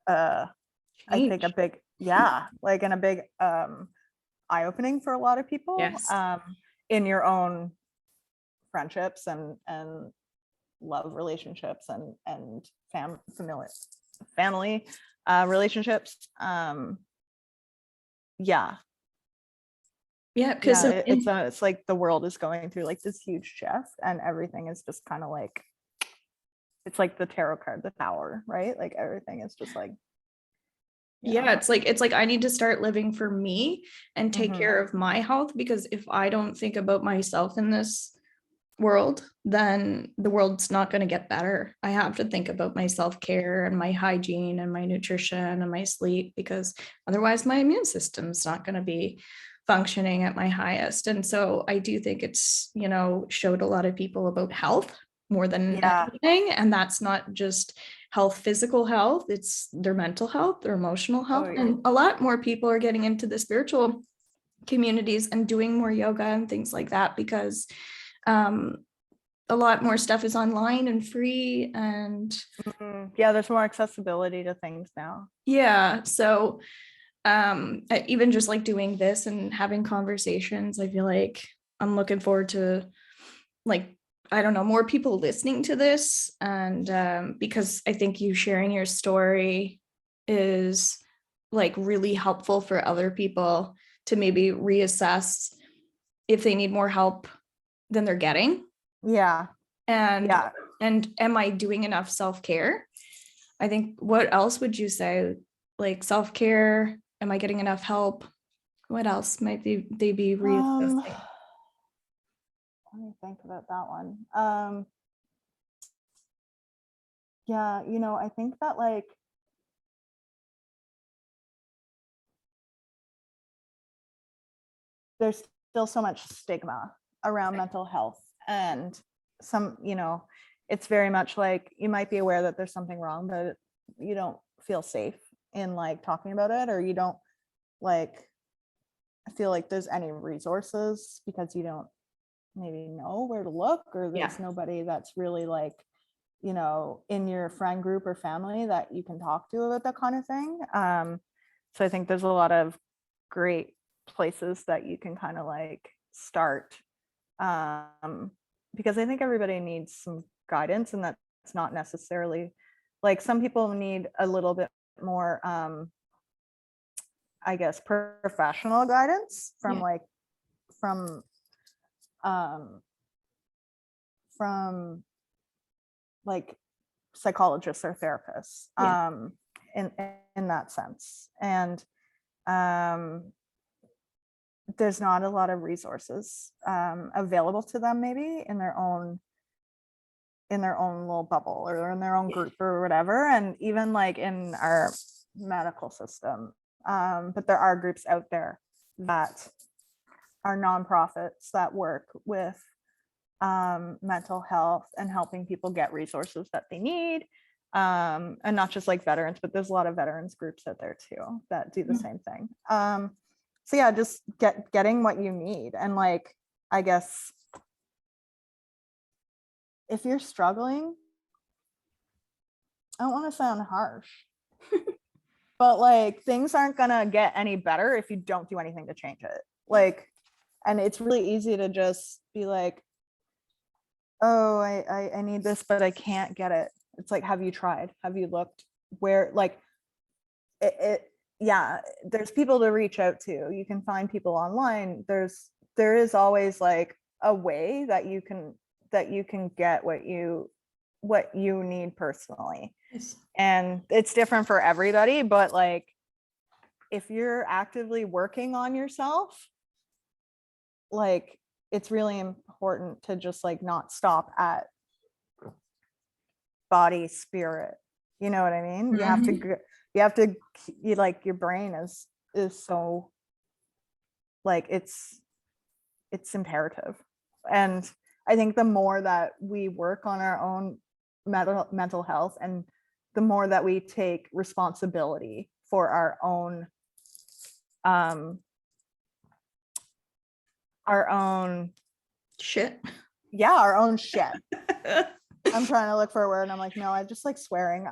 I think a big like, and a big eye-opening for a lot of people in your own friendships and love relationships and family relationships. Because it's like the world is going through like this huge shift, and everything is just kind of like it's like the tarot card, the Tower, right? Like everything is just like, Yeah, it's like I need to start living for me and take Mhm. care of my health, because if I don't think about myself in this world, then the world's not going to get better. I have to think about my self-care and my hygiene and my nutrition and my sleep, because otherwise my immune system's not going to be functioning at my highest. And so I do think it's, showed a lot of people about health more than Yeah. anything. And that's not just health, physical health, it's their mental health, their emotional health. yeah. And a lot more people are getting into the spiritual communities and doing more yoga and things like that, because a lot more stuff is online and free. And Yeah, there's more accessibility to things now. yeah, so even just like doing this and having conversations, I feel like I'm looking forward to, like, I don't know, more people listening to this. And because I think you sharing your story is like really helpful for other people to maybe reassess if they need more help than they're getting. Yeah. And Yeah. and am I doing enough self-care? I think, what else would you say? Like self-care, am I getting enough help? What else might they be reassessing? Let me think about that one. Yeah, I think that like there's still so much stigma around mental health, and some, it's very much like you might be aware that there's something wrong, but you don't feel safe in like talking about it, or you don't like feel like there's any resources because you don't maybe know where to look, or there's nobody that's really like, in your friend group or family that you can talk to about that kind of thing. So I think there's a lot of great places that you can kind of like start, because I think everybody needs some guidance, and that's not necessarily like, some people need a little bit more, I guess, professional guidance from like um from like psychologists or therapists, in that sense. And there's not a lot of resources available to them, maybe in their own little bubble, or in their own group or whatever, and even like in our medical system. But there are groups out there that are nonprofits that work with mental health and helping people get resources that they need, and not just like veterans, but there's a lot of veterans groups out there too that do the same thing. So yeah, just getting what you need. And like, I guess if you're struggling, I don't want to sound harsh, but like, things aren't gonna get any better if you don't do anything to change it. Like, and it's really easy to just be like, oh, I need this, but I can't get it. It's like, have you tried? Have you looked where, like, yeah, there's people to reach out to. You can find people online. There is always like a way that you can get what you need personally. Yes. And it's different for everybody, but like, if you're actively working on yourself, like, it's really important to just like not stop at body, spirit. You know what I mean? You have to like, your brain is so like, it's imperative. And I think the more that we work on our own mental health, and the more that we take responsibility for our own Shit. Yeah, our own shit. I'm trying to look for a word, and I'm like, no, I just like swearing.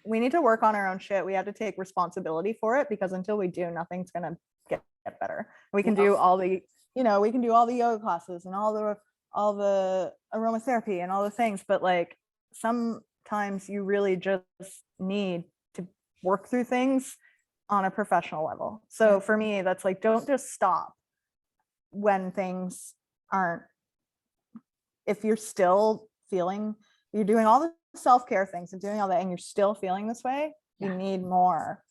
We need to work on our own shit. We have to take responsibility for it, because until we do, nothing's gonna get better. We can do all the, we can do all the yoga classes and all the aromatherapy and all the things, but like, sometimes you really just need to work through things on a professional level. So for me, that's like, don't just stop when things aren't, if you're still feeling you're doing all the self-care things and doing all that and you're still feeling this way, you Yeah. need more.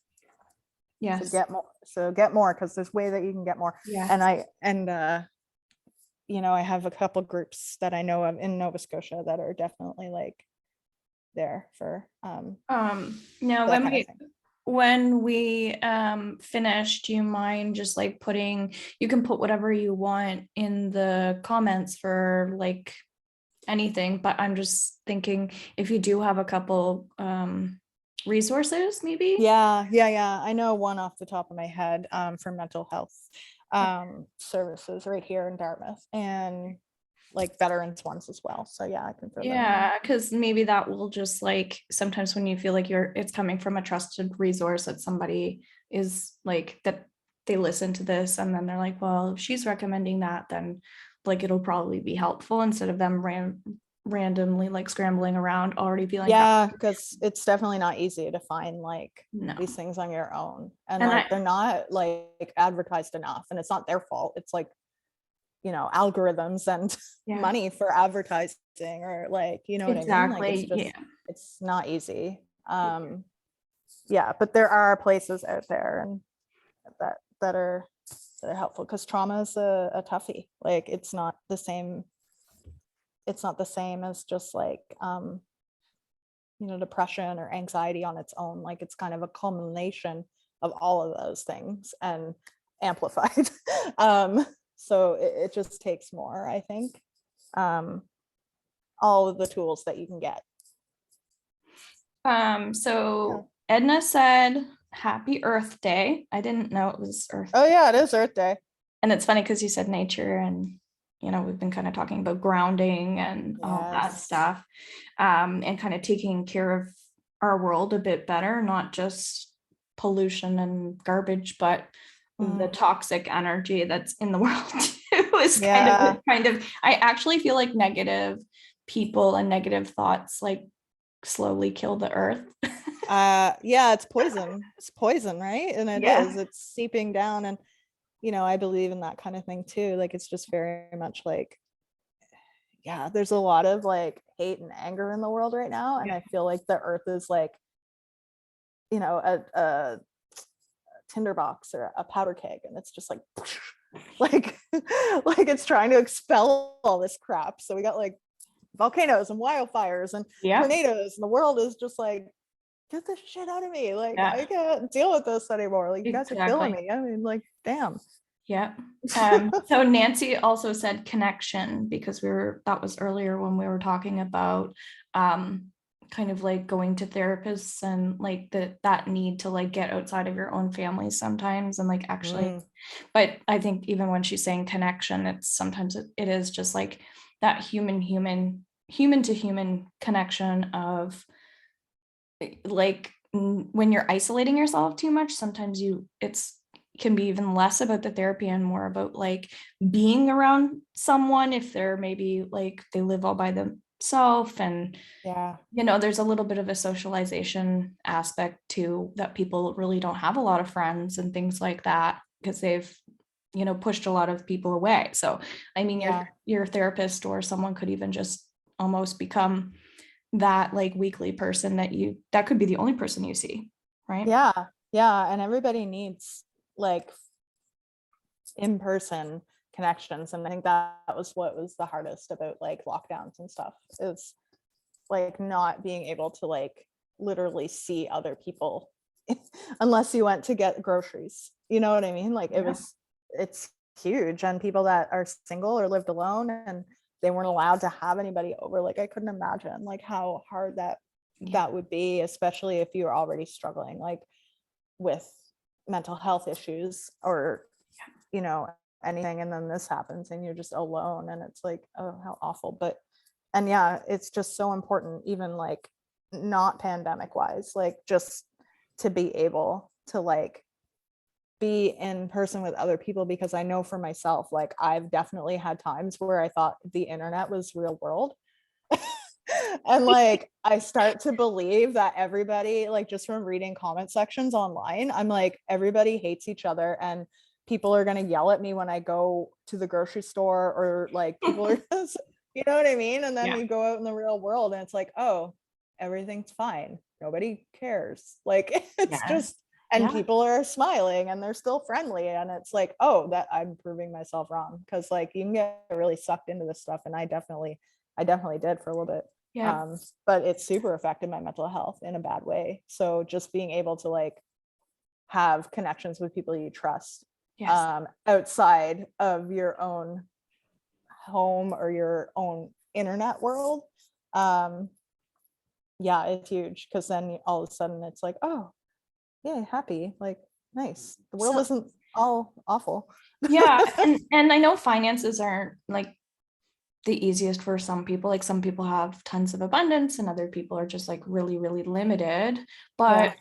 Yes. So get more, because there's way that you can get more. Yes. And you know, I have a couple groups that I know of in Nova Scotia that are definitely like there for now that kind of thing. when we finish, do you mind just like putting, you can put whatever you want in the comments for like anything, but I'm just thinking if you do have a couple resources maybe. Yeah. I know one off the top of my head for mental health services right here in Dartmouth, and like veterans ones as well. So yeah, I can throw them in. Yeah, because maybe that will just like, sometimes when you feel like it's coming from a trusted resource that somebody is like, that they listen to this and then they're like, well, if she's recommending that, then like it'll probably be helpful, instead of them randomly like scrambling around already feeling Yeah, because it's definitely not easy to find like no. these things on your own, and And like they're not like advertised enough, and it's not their fault. It's like, you know, algorithms and Yeah. money for advertising, or like, you know what I mean? Like it's Exactly. just it's not easy. Yeah, but there are places out there and that are helpful, because trauma is a toughie. Like it's not the same as just like you know, depression or anxiety on its own. Like it's kind of a culmination of all of those things and amplified. So it just takes more, I think. All of the tools that you can get. So Edna said happy Earth Day. I didn't know it was Earth. Oh yeah, it is Earth Day. And it's funny because you said nature, and you know, we've been kind of talking about grounding and all that stuff, and kind of taking care of our world a bit better, not just pollution and garbage, but the toxic energy that's in the world too is kind of, I actually feel like negative people and negative thoughts like slowly kill the earth. Yeah, it's poison, right? And it's seeping down, and you know, I believe in that kind of thing too. Like it's just very much like, yeah, there's a lot of like hate and anger in the world right now, and I feel like the earth is like, you know, a tinderbox or a powder keg, and it's just like like it's trying to expel all this crap. So we got like volcanoes and wildfires and tornadoes, and the world is just like, get this shit out of me. Like I can't deal with this anymore. Like you guys are killing me. I mean, like, damn. Yeah. So Nancy also said connection, because that was earlier when we were talking about kind of like going to therapists and like that need to like get outside of your own family sometimes, and like actually, but I think even when she's saying connection, it's sometimes it is just like that human to human connection of like when you're isolating yourself too much, sometimes it's can be even less about the therapy and more about like being around someone, if they're maybe like they live all by themselves, and you know, there's a little bit of a socialization aspect too, that people really don't have a lot of friends and things like that because they've, you know, pushed a lot of people away. So I mean, your therapist or someone could even just almost become that like weekly person that could be the only person you see, right? Yeah, and everybody needs like in-person connections, and I think that was what was the hardest about like lockdowns and stuff, is like not being able to like literally see other people unless you went to get groceries, you know what I mean? Like it's huge, and people that are single or lived alone and they weren't allowed to have anybody over, like I couldn't imagine like how hard that would be, especially if you're already struggling like with mental health issues or you know, anything, and then this happens and you're just alone, and it's like, oh, how awful. And it's just so important, even like not pandemic wise, like just to be able to like be in person with other people, because I know for myself, like I've definitely had times where I thought the internet was real world. And like I start to believe that everybody, like just from reading comment sections online, I'm like, everybody hates each other, and people are going to yell at me when I go to the grocery store, or like people are You know what I mean? And then Yeah. you go out in the real world and it's like, oh, everything's fine. Nobody cares. Like it's Yeah. just, and Yeah. people are smiling and they're still friendly. And it's like, oh, that I'm proving myself wrong. Cause like you can get really sucked into this stuff. And I definitely did for a little bit. Yeah. But it super affected my mental health in a bad way. So just being able to like have connections with people you trust Yes. outside of your own home or your own internet world, yeah, it's huge, because then all of a sudden it's like, oh yeah, happy, like nice, the world So- isn't all awful. Yeah. And I know finances aren't like the easiest for some people. Like some people have tons of abundance and other people are just like really, really limited. But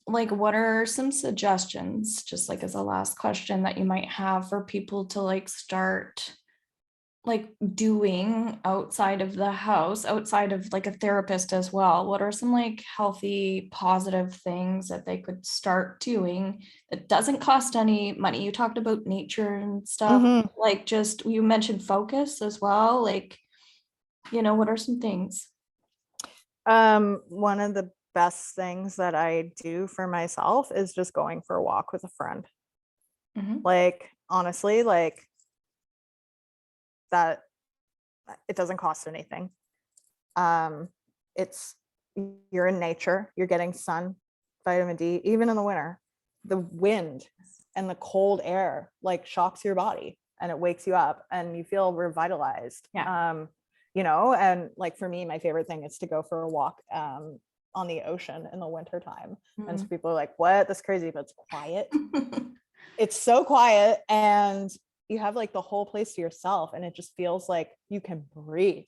like what are some suggestions, just like as a last question, that you might have for people to like start like doing outside of the house, outside of like a therapist as well? What are some like healthy, positive things that they could start doing that doesn't cost any money? You talked about nature and stuff, Mhm. like just, you mentioned focus as well. Like, what are some things? One of the best things that I do for myself is just going for a walk with a friend. Mhm. Like honestly, like that, it doesn't cost anything. It's, you're in nature, you're getting sun, vitamin D, even in the winter. The wind and the cold air like shocks your body and it wakes you up and you feel revitalized. Yeah. And like for me, my favorite thing is to go for a walk on the ocean in the winter time. And so people are like, what? That's crazy, but it's quiet. It's so quiet and you have like the whole place to yourself and it just feels like you can breathe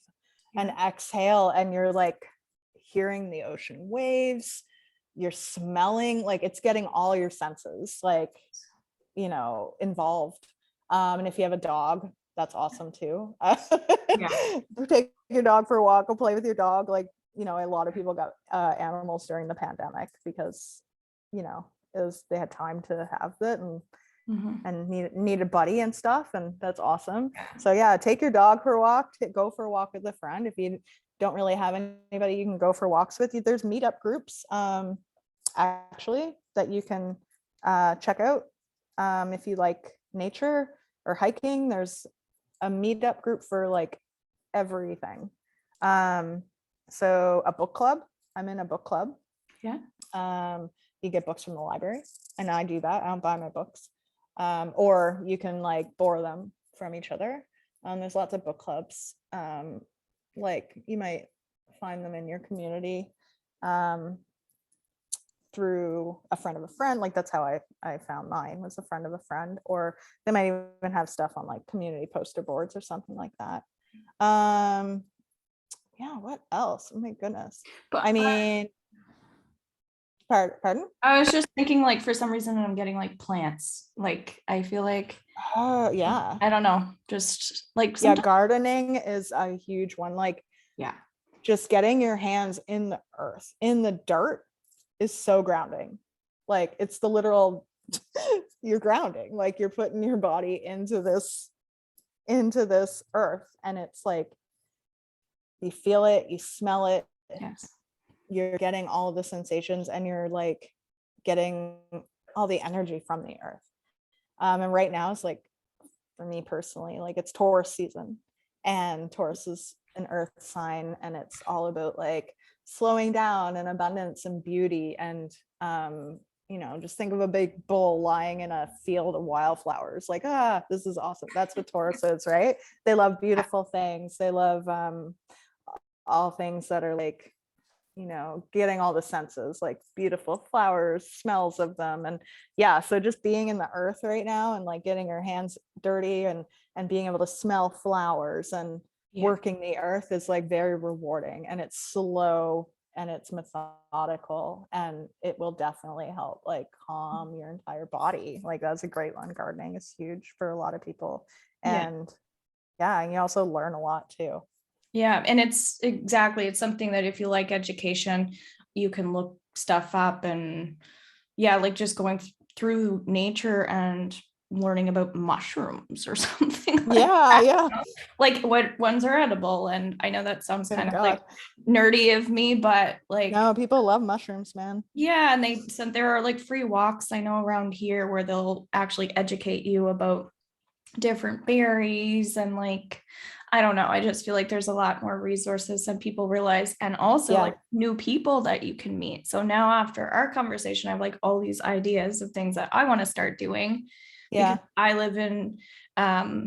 and exhale, and you're like hearing the ocean waves, you're smelling, like it's getting all your senses like involved. And if you have a dog, that's awesome too. Take your dog for a walk, go play with your dog. Like a lot of people got animals during the pandemic because they had time to have it and need a buddy and stuff, and that's awesome. So yeah, take your dog for a walk, go for a walk with a friend. If you don't really have anybody you can go for walks with, there's meetup groups actually that you can check out. If you like nature or hiking, there's a meetup group for like everything. So a book club, I'm in a book club. You get books from the library, and I do that. I don't buy my books. Or you can like borrow them from each other. There's lots of book clubs. Like you might find them in your community through a friend of a friend. Like that's how I found mine, was a friend of a friend. Or they might even have stuff on like community poster boards or something like that. Yeah, what else? Oh my goodness. But I mean, pardon? I was just thinking, like, for some reason I'm getting like plants. Like I feel like, Oh yeah. I don't know, just like Yeah, gardening is a huge one. Like just getting your hands in the earth, in the dirt, is so grounding. Like it's the literal you're grounding, like you're putting your body into this earth, and it's like you feel it, you smell it, you're getting all of the sensations, and you're like getting all the energy from the earth. And right now it's like, for me personally, like it's Taurus season, and Taurus is an earth sign, and it's all about like slowing down and abundance and beauty. And just think of a big bull lying in a field of wildflowers, like, this is awesome. That's what Taurus is, right? They love beautiful things. They love all things that are like, getting all the senses, like beautiful flowers, smells of them. And yeah, so just being in the earth right now and like getting your hands dirty and being able to smell flowers and working the earth is like very rewarding, and it's slow and it's methodical, and it will definitely help like calm your entire body. Like that's a great one. Gardening is huge for a lot of people. And and you also learn a lot too. Yeah, and it's something that if you like education, you can look stuff up, and like just going through nature and learning about mushrooms or something like Yeah, that. yeah. Like what ones are edible. And I know that sounds Good kind of God. like nerdy of me, but like, No, people love mushrooms, man. yeah. And they said there are like free walks I know around here where they'll actually educate you about different berries and like, I don't know. I just feel like there's a lot more resources than people realize, and also Yeah. like new people that you can meet. So now after our conversation, I have like all these ideas of things that I want to start doing Yeah. because I live in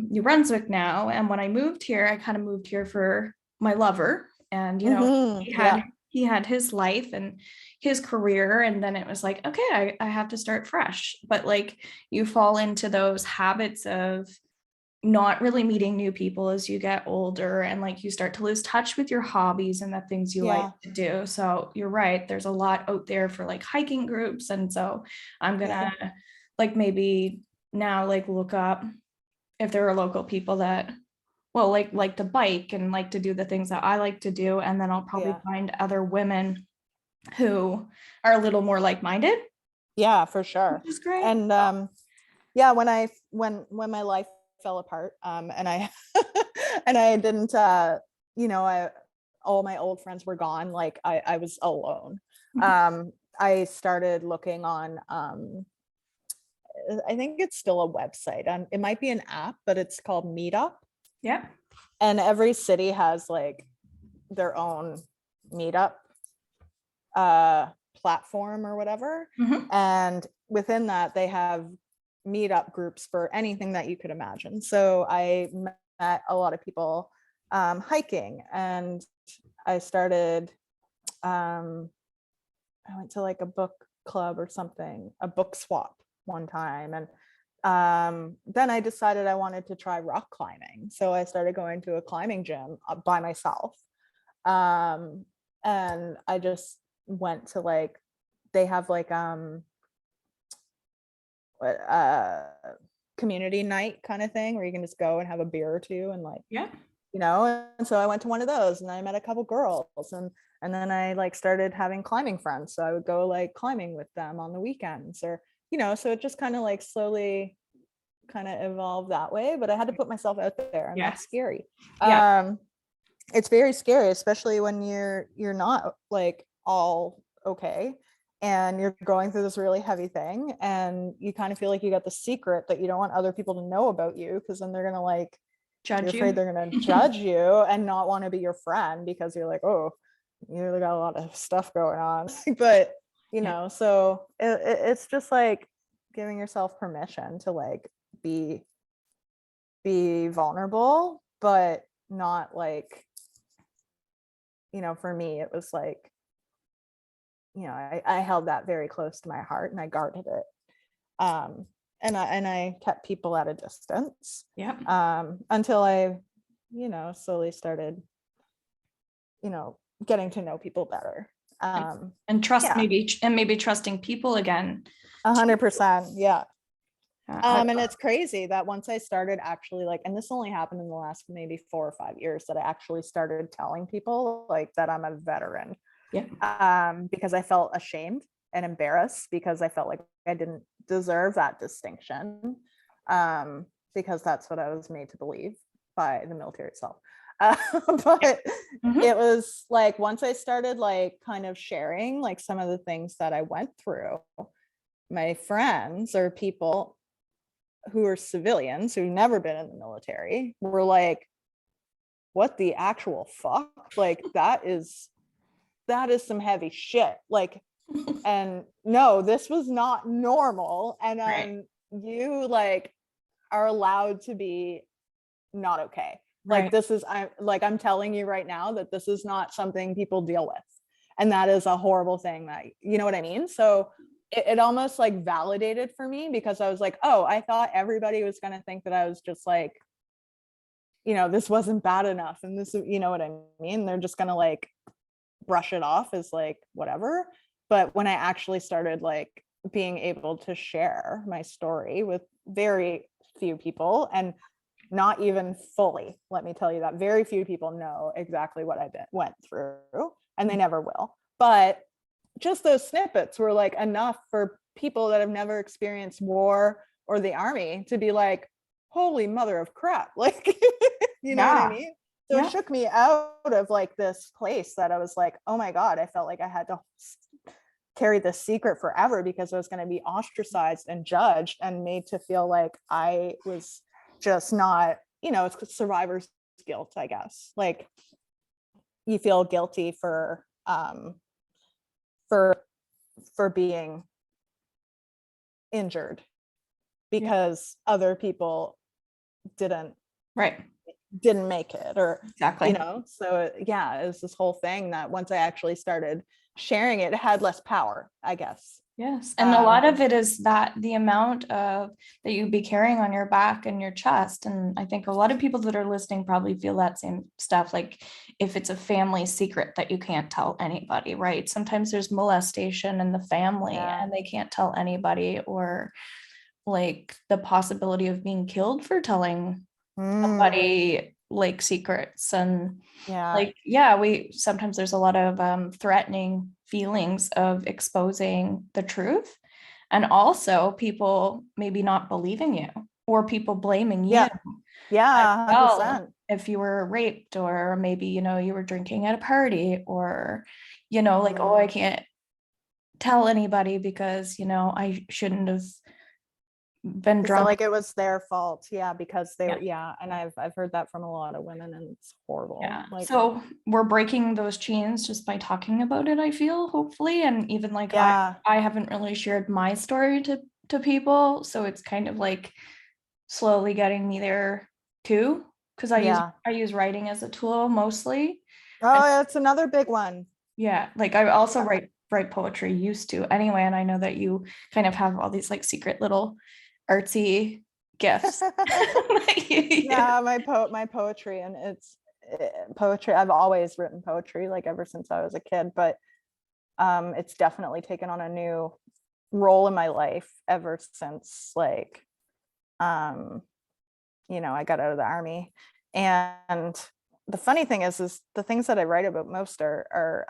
New Brunswick now. And when I moved here, I kind of moved here for my lover. And, you know, Mhm. he had his life and his career. And then it was like, okay, I have to start fresh. But like you fall into those habits of not really meeting new people as you get older, and like you start to lose touch with your hobbies and the things you like to do. So you're right, there's a lot out there for like hiking groups, and so I'm gonna like maybe now like look up if there are local people that well like to bike and like to do the things that I like to do, and then I'll probably find other women who are a little more like-minded. Yeah, for sure. Which is great. And yeah, when my life fell apart, and I and I didn't you know, all my old friends were gone, like I was alone. I started looking on I think it's still a website. It might be an app, but it's called Meetup. Yeah. And every city has like their own meetup platform or whatever. And within that, they have meetup groups for anything that you could imagine. So I met a lot of people hiking, and I started I went to like a book club or something, a book swap one time. And then I decided I wanted to try rock climbing. So I started going to a climbing gym by myself. And I just went to like, they have like community night kind of thing where you can just go and have a beer or two and like, you know. And so I went to one of those, and I met a couple girls, and then I like started having climbing friends. So I would go like climbing with them on the weekends, or, you know, so it just kind of like slowly kind of evolved that way. But I had to put myself out there, and that's scary. It's very scary, especially when you're not like all okay, and you're going through this really heavy thing, and you kind of feel like you got the secret that you don't want other people to know about you, because then they're gonna like judge you're you. afraid they're gonna judge you and not want to be your friend, because you're like, oh, you really got a lot of stuff going on. But you know, so it's just like giving yourself permission to like be vulnerable, but not like, you know, for me it was like, you know, I held that very close to my heart, and I guarded it. And I kept people at a distance. Until I, you know, slowly started, you know, getting to know people better. And trust, maybe trusting people again. 100%. Yeah. And it's crazy that once I started actually like, and this only happened in the last maybe 4 or 5 years, that I actually started telling people like that I'm a veteran. Because I felt ashamed and embarrassed, because I felt like I didn't deserve that distinction, because that's what I was made to believe by the military itself. But it was like, once I started like kind of sharing like some of the things that I went through, my friends or people who are civilians who've never been in the military were like, what the actual fuck? Like, that is some heavy shit. Like, and no, this was not normal. And you like are allowed to be not okay. Like, this is, I'm telling you right now that this is not something people deal with. And that is a horrible thing, that, you know what I mean? So it almost like validated for me, because I was like, oh, I thought everybody was going to think that I was just like, you know, this wasn't bad enough. And this, you know what I mean? They're just going to like brush it off as like whatever. But when I actually started like being able to share my story with very few people, and not even fully, let me tell you that very few people know exactly what I went through, and they never will. But just those snippets were like enough for people that have never experienced war or the army to be like, holy mother of crap. Like, you know what I mean? So it shook me out of like this place that I was like, oh my God, I felt like I had to carry this secret forever because I was going to be ostracized and judged and made to feel like I was just not, you know, it's survivor's guilt, I guess. Like, you feel guilty for being injured because other people didn't make it, or Exactly. you know. So yeah, it was this whole thing that once I actually started sharing it, it had less power, I guess. Yes. And a lot of it is that the amount of that you'd be carrying on your back and your chest. And I think a lot of people that are listening probably feel that same stuff. Like if it's a family secret that you can't tell anybody, right? Sometimes there's molestation in the family and they can't tell anybody, or like the possibility of being killed for telling somebody like secrets. And we sometimes there's a lot of threatening feelings of exposing the truth, and also people maybe not believing you, or people blaming you. 100%. If you were raped, or maybe, you know, you were drinking at a party, or, you know, like, oh, I can't tell anybody because, you know, I shouldn't have been drunk. Like it was their fault. Because they were, and I've heard that from a lot of women, and it's horrible. Like, so we're breaking those chains just by talking about it, I feel, hopefully. And even like I haven't really shared my story to people, so it's kind of like slowly getting me there too, because I use writing as a tool mostly. That's another big one. Like I also write poetry, used to anyway, and I know that you kind of have all these like secret little artsy gifts. My poetry, and it's poetry. I've always written poetry, like ever since I was a kid, but it's definitely taken on a new role in my life ever since, like, you know, I got out of the army. And the funny thing is the things that I write about most are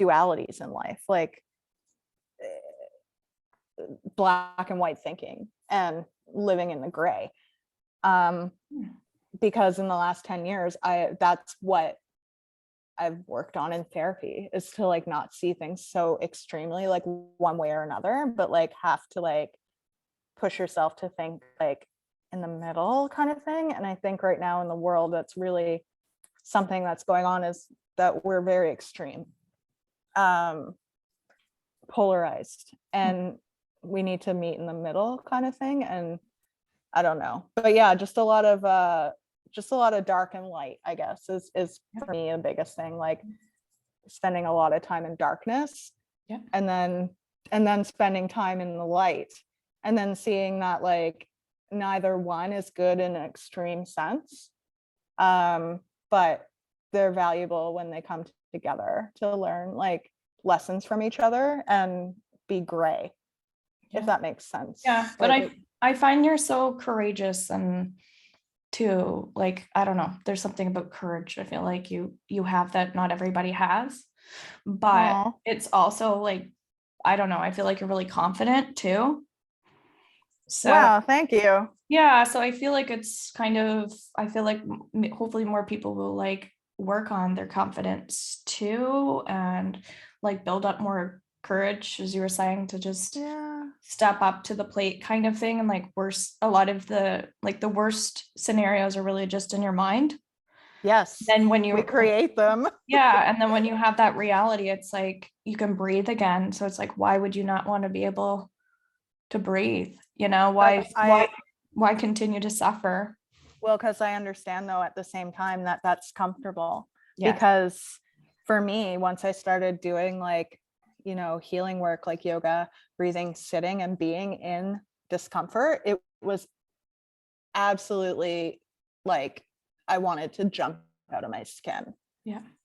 dualities in life, like black and white thinking and living in the gray. Because in the last 10 years, that's what I've worked on in therapy, is to like not see things so extremely like one way or another, but like have to like push yourself to think like in the middle kind of thing. And I think right now in the world, that's really something that's going on, is that we're very extreme, polarized, and we need to meet in the middle kind of thing. And I don't know, but yeah, just a lot of dark and light, I guess, is for me the biggest thing, like spending a lot of time in darkness, and then spending time in the light, and then seeing that like neither one is good in an extreme sense, but they're valuable when they come together to learn like lessons from each other and be gray, if that makes sense. But I find you're so courageous, and to like, I don't know, there's something about courage, I feel like you have that not everybody has, but it's also like, I don't know, I feel like you're really confident too. So wow, thank you. So I feel like it's kind of, I feel like hopefully more people will like work on their confidence too, and like build up more courage, as you were saying, to just step up to the plate kind of thing. And like a lot of the like the worst scenarios are really just in your mind. Then when you create them. And then when you have that reality, it's like you can breathe again. So it's like, why would you not want to be able to breathe? You know, why continue to suffer? Well, because I understand though at the same time that that's comfortable. Because for me, once I started doing like, you know, healing work like yoga, breathing, sitting, and being in discomfort, it was absolutely like I wanted to jump out of my skin.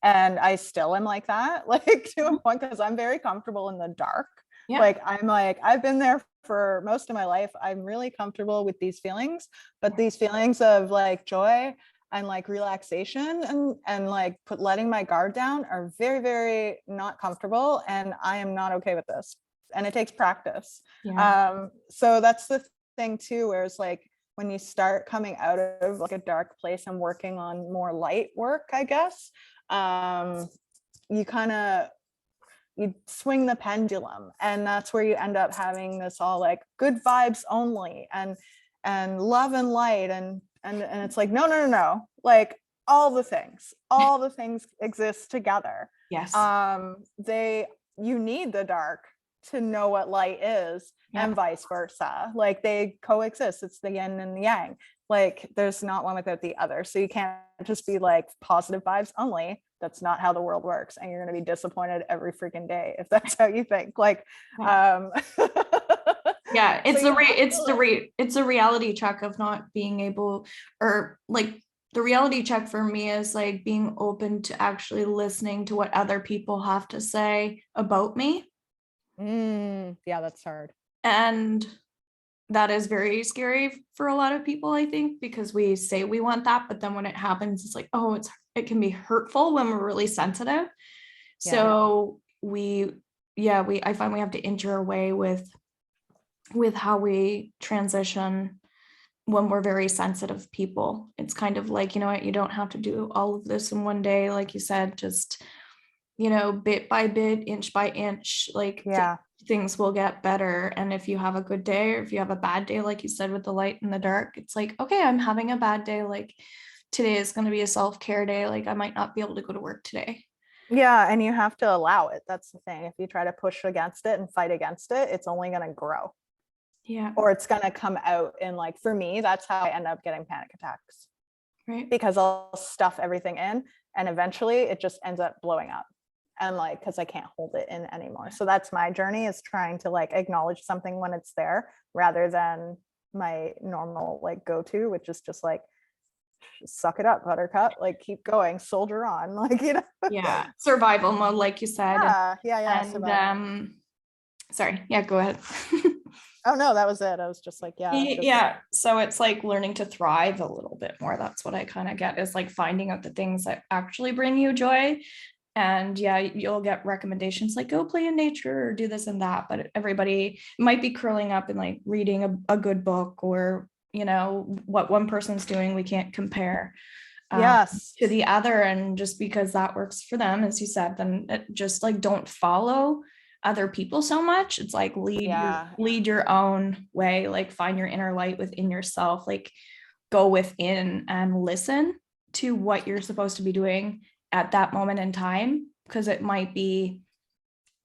And I still am like that, like to a point, because I'm very comfortable in the dark. Like I've been there for most of my life. I'm really comfortable with these feelings, but these feelings of like joy and like relaxation and like letting my guard down are very, very not comfortable. And I am not okay with this. and it takes practice. Yeah. So that's the thing too, where it's like when you start coming out of like a dark place and working on more light work, I guess, you kind of, you swing the pendulum, and that's where you end up having this all like good vibes only and love and light, and it's like no, like all the things exist together. Yes. You need the dark to know what light is, and vice versa. Like they coexist. It's the yin and the yang. Like there's not one without the other. So you can't just be like positive vibes only. That's not how the world works, and you're going to be disappointed every freaking day if that's how you think. Like yeah, it's so it's a reality check of not being able, or like the reality check for me is like being open to actually listening to what other people have to say about me. Yeah, that's hard. And that is very scary for a lot of people, I think, because we say we want that, but then when it happens, it's like, oh, it can be hurtful when we're really sensitive. So I find we have to inch our way with how we transition when we're very sensitive people. It's kind of like, you know what, you don't have to do all of this in one day, like you said, just, you know, bit by bit, inch by inch, like things will get better. And if you have a good day, or if you have a bad day, like you said, with the light and the dark, it's like, okay, I'm having a bad day, like today is going to be a self-care day, like I might not be able to go to work today. Yeah, and you have to allow it. That's the thing. If you try to push against it and fight against it, it's only going to grow. Yeah. Or it's going to come out in, like, for me, that's how I end up getting panic attacks. Right. Because I'll stuff everything in, and eventually it just ends up blowing up. And like, because I can't hold it in anymore. So that's my journey, is trying to like acknowledge something when it's there, rather than my normal like go-to, which is just like, suck it up, buttercup, like keep going, soldier on, like, you know. Yeah, survival mode, like you said. And sorry, go ahead. Oh no, that was it. I was just like, so it's like learning to thrive a little bit more. That's what I kind of get, is like finding out the things that actually bring you joy. And you'll get recommendations like go play in nature or do this and that, but everybody might be curling up and like reading a good book, or you know what one person's doing, we can't compare to the other. And just because that works for them, as you said, then just like don't follow other people so much. It's like lead your own way, like find your inner light within yourself, like go within and listen to what you're supposed to be doing at that moment in time, because it might be,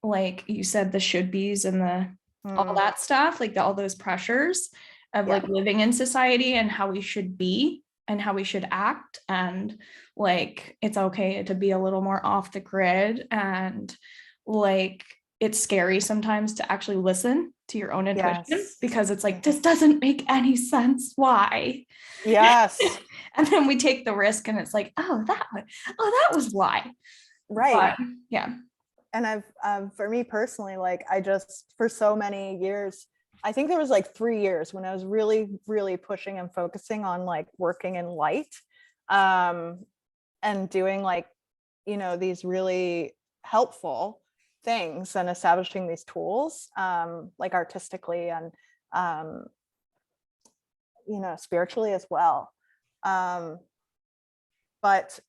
like you said, the should be's and the all that stuff, like all those pressures of like living in society and how we should be and how we should act. And like it's okay to be a little more off the grid, and like it's scary sometimes to actually listen to your own intuition, because it's like, this doesn't make any sense, why? And then we take the risk, and it's like, that was why. Right. But, and I've for me personally, like I just, for so many years, I think there was like 3 years when I was really, really pushing and focusing on like working in light, and doing like, you know, these really helpful things and establishing these tools, like artistically and, you know, spiritually as well. But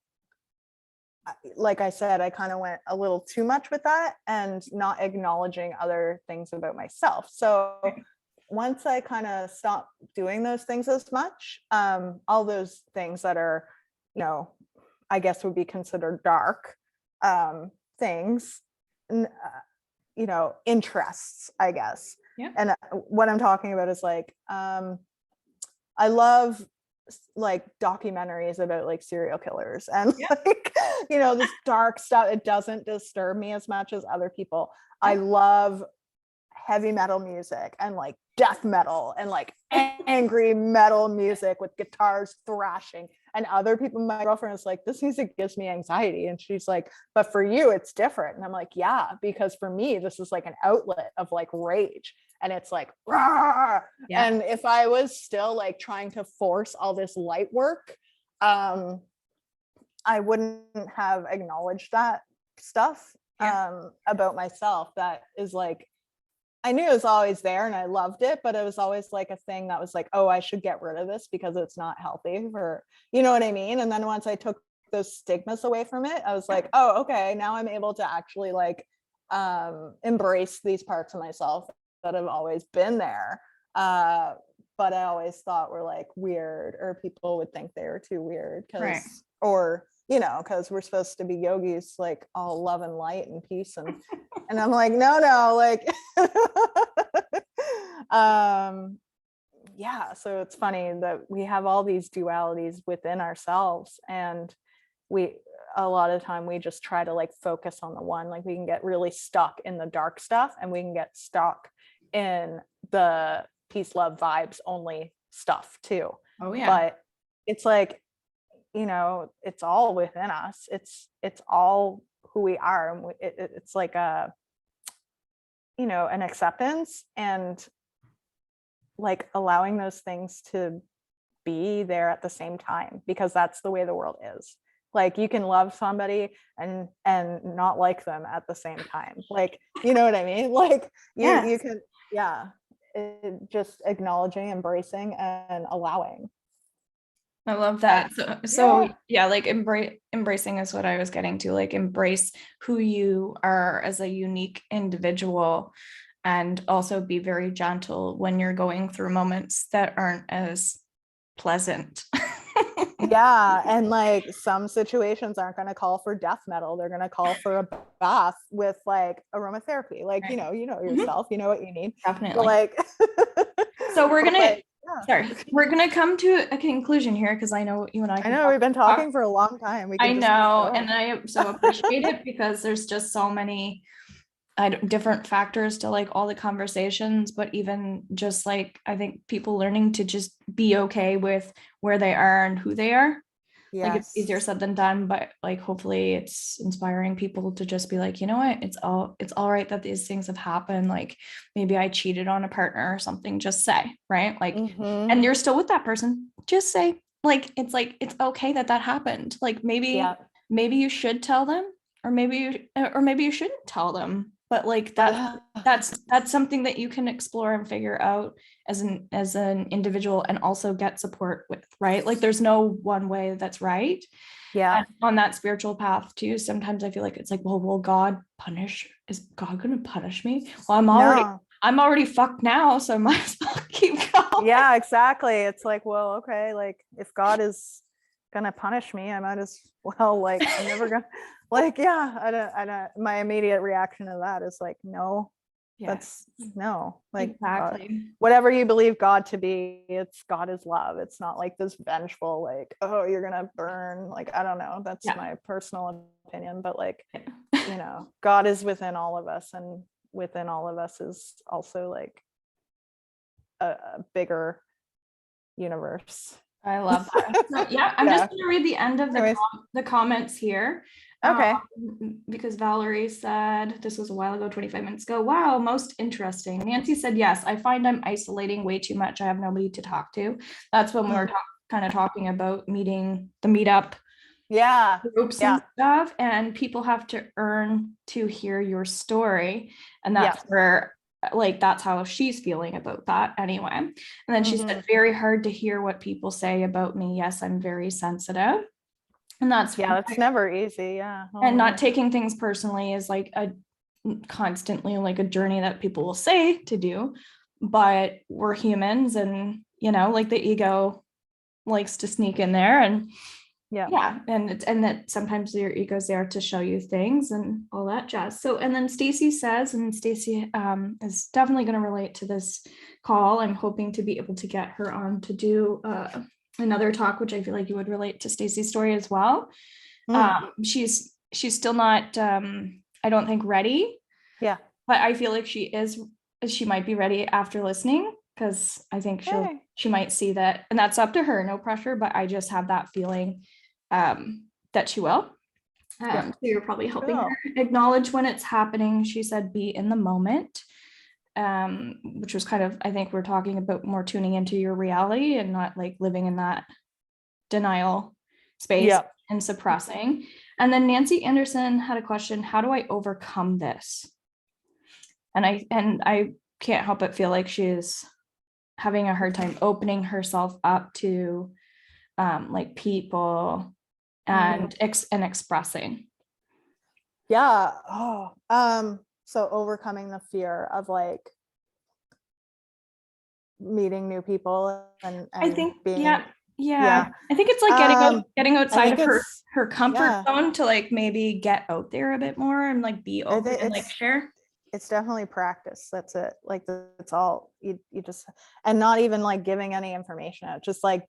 like I said, I kind of went a little too much with that and not acknowledging other things about myself. So once I kind of stopped doing those things as much, all those things that are, you know, I guess would be considered dark things, you know, interests, I guess. And what I'm talking about is like, I love like documentaries about like serial killers and like, you know, this dark stuff. It doesn't disturb me as much as other people. I love heavy metal music and like death metal and like angry metal music with guitars thrashing, and other people, my girlfriend is like, this music gives me anxiety, and she's like, but for you it's different. And I'm like, yeah, because for me this is like an outlet of like rage, and it's like and if I was still like trying to force all this light work, I wouldn't have acknowledged that stuff about myself that is like I knew it was always there and I loved it, but it was always like a thing that was like, oh, I should get rid of this because it's not healthy for, you know what I mean? And then once I took those stigmas away from it, I was like, oh, okay, now I'm able to actually like embrace these parts of myself that have always been there. But I always thought were like weird, or people would think they were too weird Right. or, you know, because we're supposed to be yogis, like all love and light and peace. And I'm like, no, like, yeah. So it's funny that we have all these dualities within ourselves, and a lot of time we just try to like focus on the one. Like we can get really stuck in the dark stuff, and we can get stuck in the peace, love, vibes only stuff too. Oh yeah. But it's like, you know, it's all within us. It's all who we are. And it's like a, you know, an acceptance and like allowing those things to be there at the same time, because that's the way the world is. Like you can love somebody and not like them at the same time. Like, you know what I mean? Like you can, yeah, just acknowledging, embracing, and allowing. I love that. So yeah, like embracing is what I was getting to, like embrace who you are as a unique individual, and also be very gentle when you're going through moments that aren't as pleasant. Yeah, and like some situations aren't going to call for death metal. They're going to call for a bath with like aromatherapy. Like, Right. you know yourself, you know what you need. Definitely. But like so we're gonna like, we're gonna come to a conclusion here, because I know you and I know we've been talking for a long time. I know, and I so appreciate it, because there's just so many different factors to like all the conversations, but even just like I think people learning to just be okay with where they are and who they are. Yes. Like it's easier said than done, but like hopefully it's inspiring people to just be like, you know what, it's all right that these things have happened. Like maybe I cheated on a partner or something, just say, right? Like and you're still with that person, just say, like it's okay that happened. Like maybe you should tell them, or maybe you shouldn't tell them, but like that's something that you can explore and figure out as an individual, and also get support with, right? Like there's no one way that's right. And on that spiritual path too, sometimes I feel like it's like, well, will God is God gonna punish me? Well, I'm already fucked now, so I might as well keep going. Yeah, exactly. It's like, well, okay, like if God is gonna punish me, I might as well, like, I'm never gonna like, yeah, I don't, my immediate reaction to that is like, no, that's no, like exactly. God, whatever you believe God to be, it's God is love. It's not like this vengeful, like, oh, you're gonna burn, like, I don't know, that's my personal opinion, but like, you know, God is within all of us, and within all of us is also like a bigger universe. I love that. So, I'm just going to read the end of the comments here. Okay. Because Valerie said, this was a while ago, 25 minutes ago. Wow, most interesting. Nancy said, yes, I find I'm isolating way too much. I have nobody to talk to. That's when we were kind of talking about the meetup groups and stuff. And people have to earn to hear your story. And that's where, like, that's how she's feeling about that anyway. And then she said, very hard to hear what people say about me. Yes, I'm very sensitive. And that's it's never easy. And not taking things personally is like constantly like a journey that people will say to do, but we're humans, and you know, like the ego likes to sneak in there, and and that sometimes your ego's there to show you things and all that jazz. So, and then Stacy says, and Stacy is definitely going to relate to this call. I'm hoping to be able to get her on to do another talk, which I feel like you would relate to Stacy's story as well. She's still not I don't think ready, but I feel like she might be ready after listening, because I think she might see that, and that's up to her, no pressure, but I just have that feeling that she will. So you're probably helping her acknowledge when it's happening. She said be in the moment, which was kind of, I think we're talking about more tuning into your reality and not like living in that denial space and suppressing. And then Nancy Anderson had a question: how do I overcome this? And I can't help but feel like she's having a hard time opening herself up to like people and expressing. Yeah. So overcoming the fear of like meeting new people and I think, being, yeah. I think it's like getting I outside think of it's, her comfort yeah. zone to like maybe get out there a bit more and like be I open think and like share. it's definitely practice. That's it. Like that's all you just, and not even like giving any information out, just like,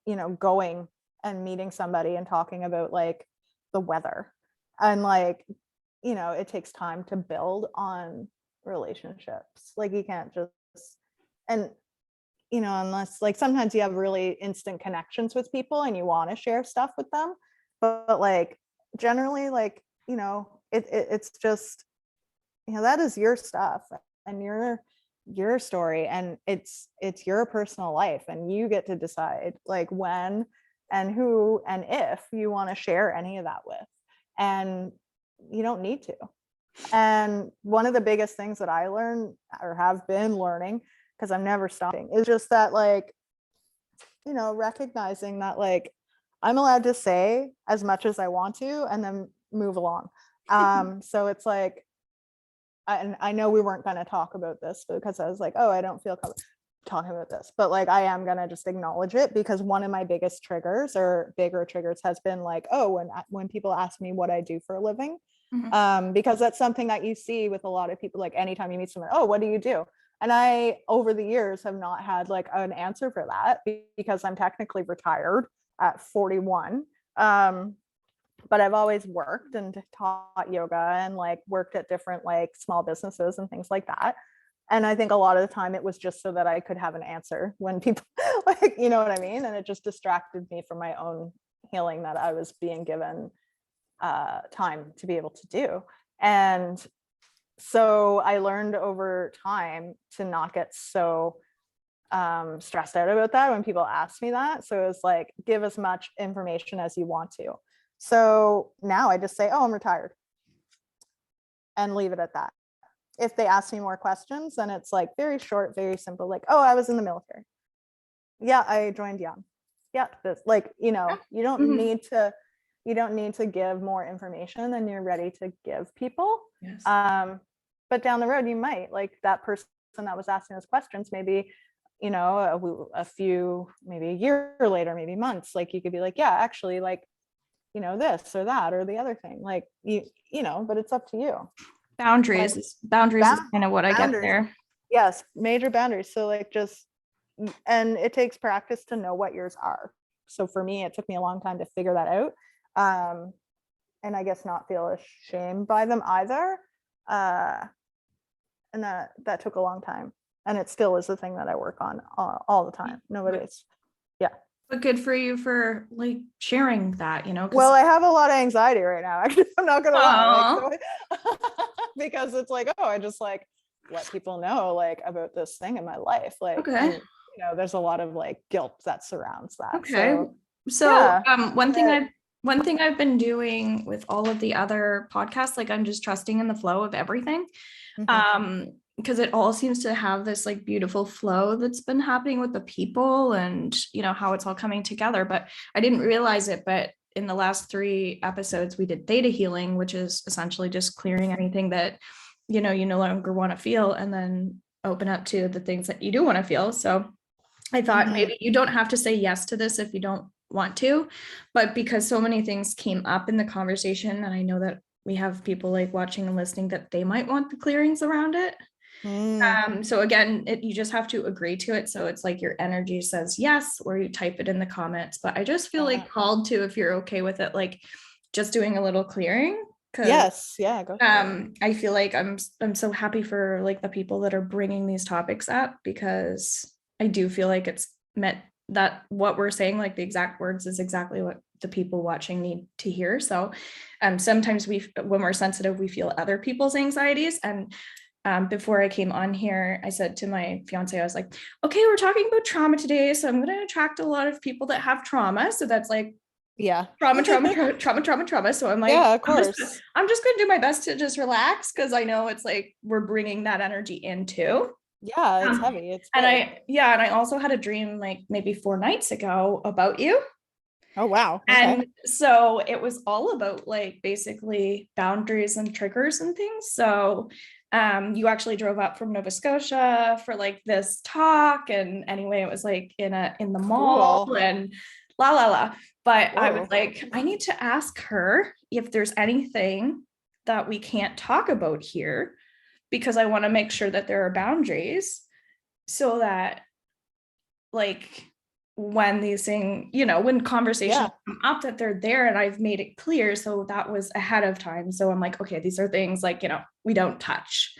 you know, going and meeting somebody and talking about like the weather. And like, you know, it takes time to build on relationships. Like you can't just, and you know, unless like sometimes you have really instant connections with people and you want to share stuff with them, but like generally, like, you know, it's just, you know, that is your stuff and your story, and it's your personal life, and you get to decide like when and who and if you want to share any of that with, and you don't need to. And one of the biggest things that I learned or have been learning, because I'm never stopping, is just that like, you know, recognizing that like I'm allowed to say as much as I want to and then move along. So it's like, and I know we weren't going to talk about this because I was like, oh, I don't feel comfortable talking about this, but like I am going to just acknowledge it, because one of my biggest triggers or bigger triggers has been like, oh, when people ask me what I do for a living, because that's something that you see with a lot of people. Like anytime you meet someone, oh, what do you do? And I, over the years, have not had like an answer for that, because I'm technically retired at 41. But I've always worked and taught yoga and like worked at different like small businesses and things like that. And I think a lot of the time it was just so that I could have an answer when people like, you know what I mean? And it just distracted me from my own healing that I was being given time to be able to do. And so I learned over time to not get so stressed out about that when people ask me that. So it's like, give as much information as you want to. So now I just say, oh, I'm retired, and leave it at that. If they ask me more questions, then it's like very short, very simple, like, oh, I was in the military. Yeah, I joined young. Yeah, this, like, you know, you don't need to give more information than you're ready to give people. Yes. But down the road, you might, like that person that was asking those questions, maybe, you know, a few, maybe a year later, maybe months, like you could be like, yeah, actually, like, you know, this or that or the other thing, like you know, but it's up to you. Boundaries is kind of what I get there. Yes, major boundaries. So like just, and it takes practice to know what yours are. So for me, it took me a long time to figure that out. And I guess not feel ashamed by them either. And that took a long time. And it still is the thing that I work on all the time. Nobody's, yeah. But good for you for like sharing that, you know. Well, I have a lot of anxiety right now. Actually, I'm not gonna lie, like, so, because it's like, oh, I just like let people know like about this thing in my life, like, okay. And, you know, there's a lot of like guilt that surrounds that. Okay. So yeah. One thing I've been doing with all of the other podcasts, like I'm just trusting in the flow of everything. Because it all seems to have this like beautiful flow that's been happening with the people and, you know, how it's all coming together. But I didn't realize it, but in the last 3 episodes, we did Theta Healing, which is essentially just clearing anything that, you know, you no longer want to feel, and then open up to the things that you do want to feel. So I thought maybe you don't have to say yes to this if you don't want to, but because so many things came up in the conversation, and I know that we have people like watching and listening that they might want the clearings around it. So again, you just have to agree to it. So it's like your energy says yes, or you type it in the comments. But I just feel like called to, if you're okay with it, like just doing a little clearing. Yes, yeah. Go I feel like I'm so happy for like the people that are bringing these topics up, because I do feel like it's meant that what we're saying, like the exact words, is exactly what the people watching need to hear. So sometimes when we're sensitive, we feel other people's anxieties. And before I came on here, I said to my fiance, I was like, okay, we're talking about trauma today, so I'm going to attract a lot of people that have trauma. So that's like, Yeah. trauma. So I'm like, Yeah, of I'm just course. gonna do my best to just relax, because I know it's like we're bringing that energy into. Yeah, it's Um, heavy. It's and big. I also had a dream like maybe 4 nights ago about you. Oh, wow. Okay. And so it was all about like basically boundaries and triggers and things. So you actually drove up from Nova Scotia for like this talk. And anyway, it was like in the mall Cool. and la la la. But I was Whoa. like, I need to ask her if there's anything that we can't talk about here, because I want to make sure that there are boundaries, so that like when these things, when conversations come up, that they're there and I've made it clear. So that was ahead of time. So I'm like, okay, these are things like, we don't touch.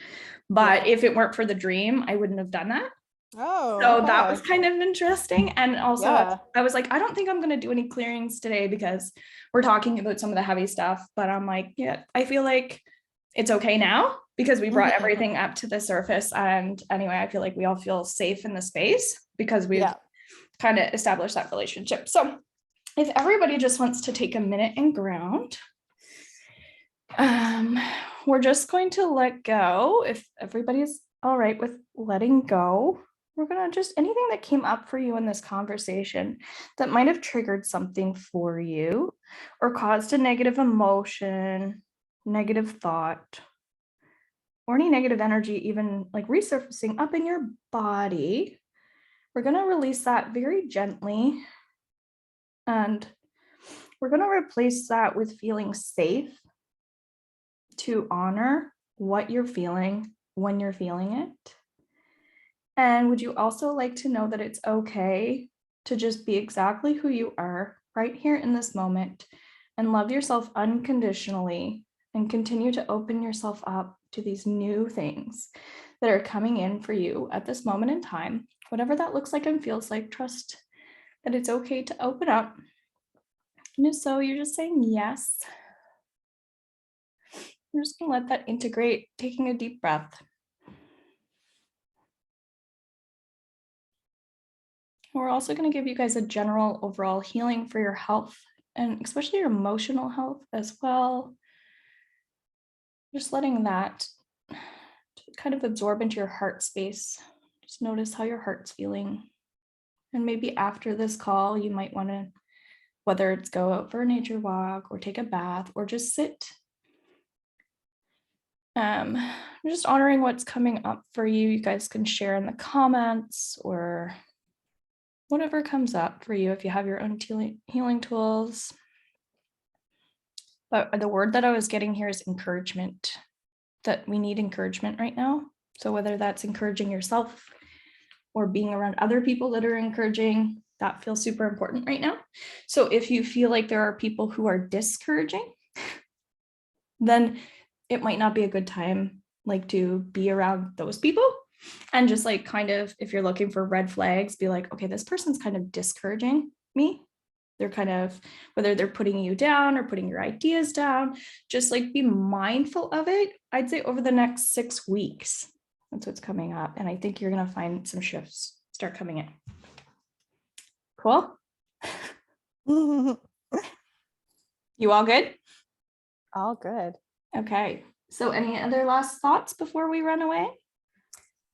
But if it weren't for the dream, I wouldn't have done that. Oh, So okay. that was kind of interesting. And also Yeah. I was like, I don't think I'm going to do any clearings today, because we're talking about some of the heavy stuff. But I'm like, yeah, I feel like it's okay now, because we brought everything up to the surface. And anyway, I feel like we all feel safe in the space because we've kind of established that relationship. So if everybody just wants to take a minute and ground, we're just going to let go. If everybody's all right with letting go, we're going to just, anything that came up for you in this conversation that might have triggered something for you or caused a negative emotion, negative thought, or any negative energy, even like resurfacing up in your body, we're going to release that very gently. And we're going to replace that with feeling safe to honor what you're feeling when you're feeling it. And would you also like to know that it's okay to just be exactly who you are right here in this moment, and love yourself unconditionally, and continue to open yourself up to these new things that are coming in for you at this moment in time, whatever that looks like and feels like. Trust that it's okay to open up. And if so, you're just saying yes. We're just going to let that integrate, taking a deep breath. We're also going to give you guys a general overall healing for your health, and especially your emotional health as well. Just letting that kind of absorb into your heart space. Just notice how your heart's feeling. And maybe after this call, you might want to, whether it's go out for a nature walk or take a bath or just sit. Just honoring what's coming up for you. You guys can share in the comments or whatever comes up for you if you have your own healing tools. But the word that I was getting here is encouragement, that we need encouragement right now. So whether that's encouraging yourself or being around other people that are encouraging, that feels super important right now. So if you feel like there are people who are discouraging, then it might not be a good time like to be around those people. And just like kind of, if you're looking for red flags, be like, okay, this person's kind of discouraging me. They're kind of, whether they're putting you down or putting your ideas down, just like be mindful of it. I'd say over the next 6 weeks, that's what's coming up. And I think you're going to find some shifts start coming in. Cool. You all good? All good. Okay. So any other last thoughts before we run away?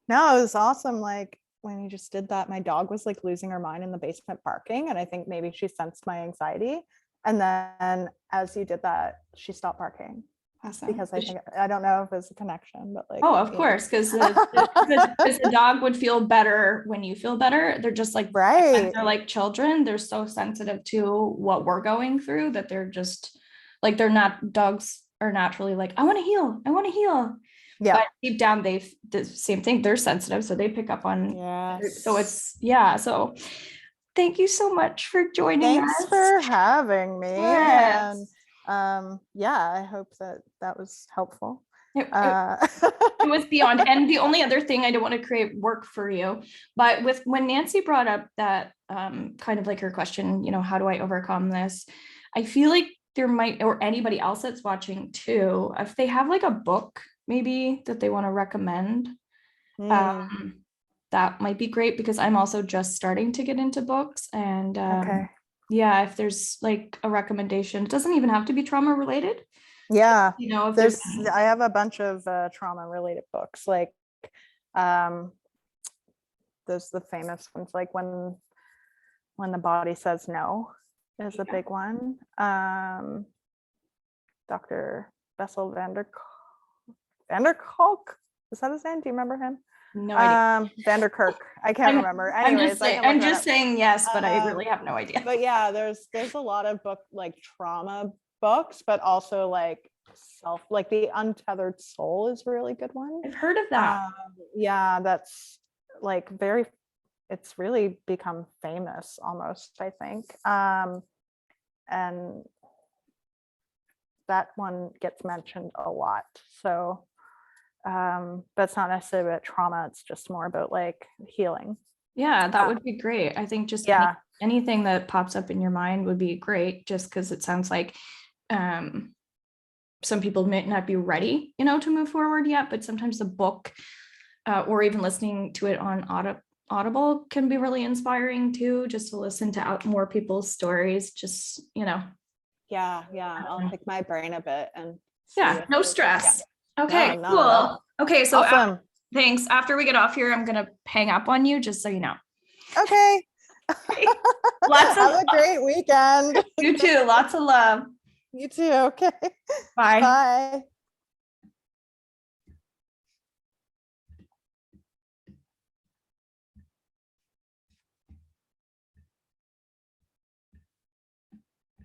No, it was awesome. Like when you just did that, my dog was like losing her mind in the basement barking. And I think maybe she sensed my anxiety. And then as you did that, she stopped barking. Awesome. Because I don't know if it's a connection, but like. Oh, of course. Because the dog would feel better when you feel better. They're just like, right. They're like children. They're so sensitive to what we're going through that they're just like, they're not, dogs are naturally like, I want to heal. I want to heal. Yeah. But deep down, the same thing. They're sensitive. So they pick up on. Yes. So it's, yeah. So thank you so much for joining us. Thanks for having me. Yes. And yeah, I hope that was helpful. It was beyond. And the only other thing, I don't want to create work for you, but when Nancy brought up that kind of like her question, how do I overcome this? I feel like there might, or anybody else that's watching too, if they have like a book maybe that they want to recommend, that might be great, because I'm also just starting to get into books. And okay. Yeah, if there's like a recommendation, it doesn't even have to be trauma related. Yeah. You know, if there's I have a bunch of trauma related books, like there's the famous ones, like when the body says no is a big one. Dr. Bessel Kolk, is that his name? Do you remember him? no idea. Vanderkirk. I can't remember. Anyways, I'm just saying yes, but I really have no idea. But yeah, there's a lot of trauma books, but also like the Untethered Soul is a really good one. I've heard of that. Yeah, that's like it's really become famous almost, I think. And that one gets mentioned a lot. So but it's not necessarily about trauma, it's just more about like healing. Yeah, that would be great. I think just anything that pops up in your mind would be great, just because it sounds like some people might not be ready, to move forward yet, but sometimes the book or even listening to it on Audible can be really inspiring too, just to listen to more people's stories, just, Yeah, I'll pick my brain a bit and no stress. Okay, No, cool. Okay, so awesome. Thanks. After we get off here, I'm gonna hang up on you, just so you know. Okay. Have a great weekend. You too. Lots of love. You too. Okay. Bye. Bye.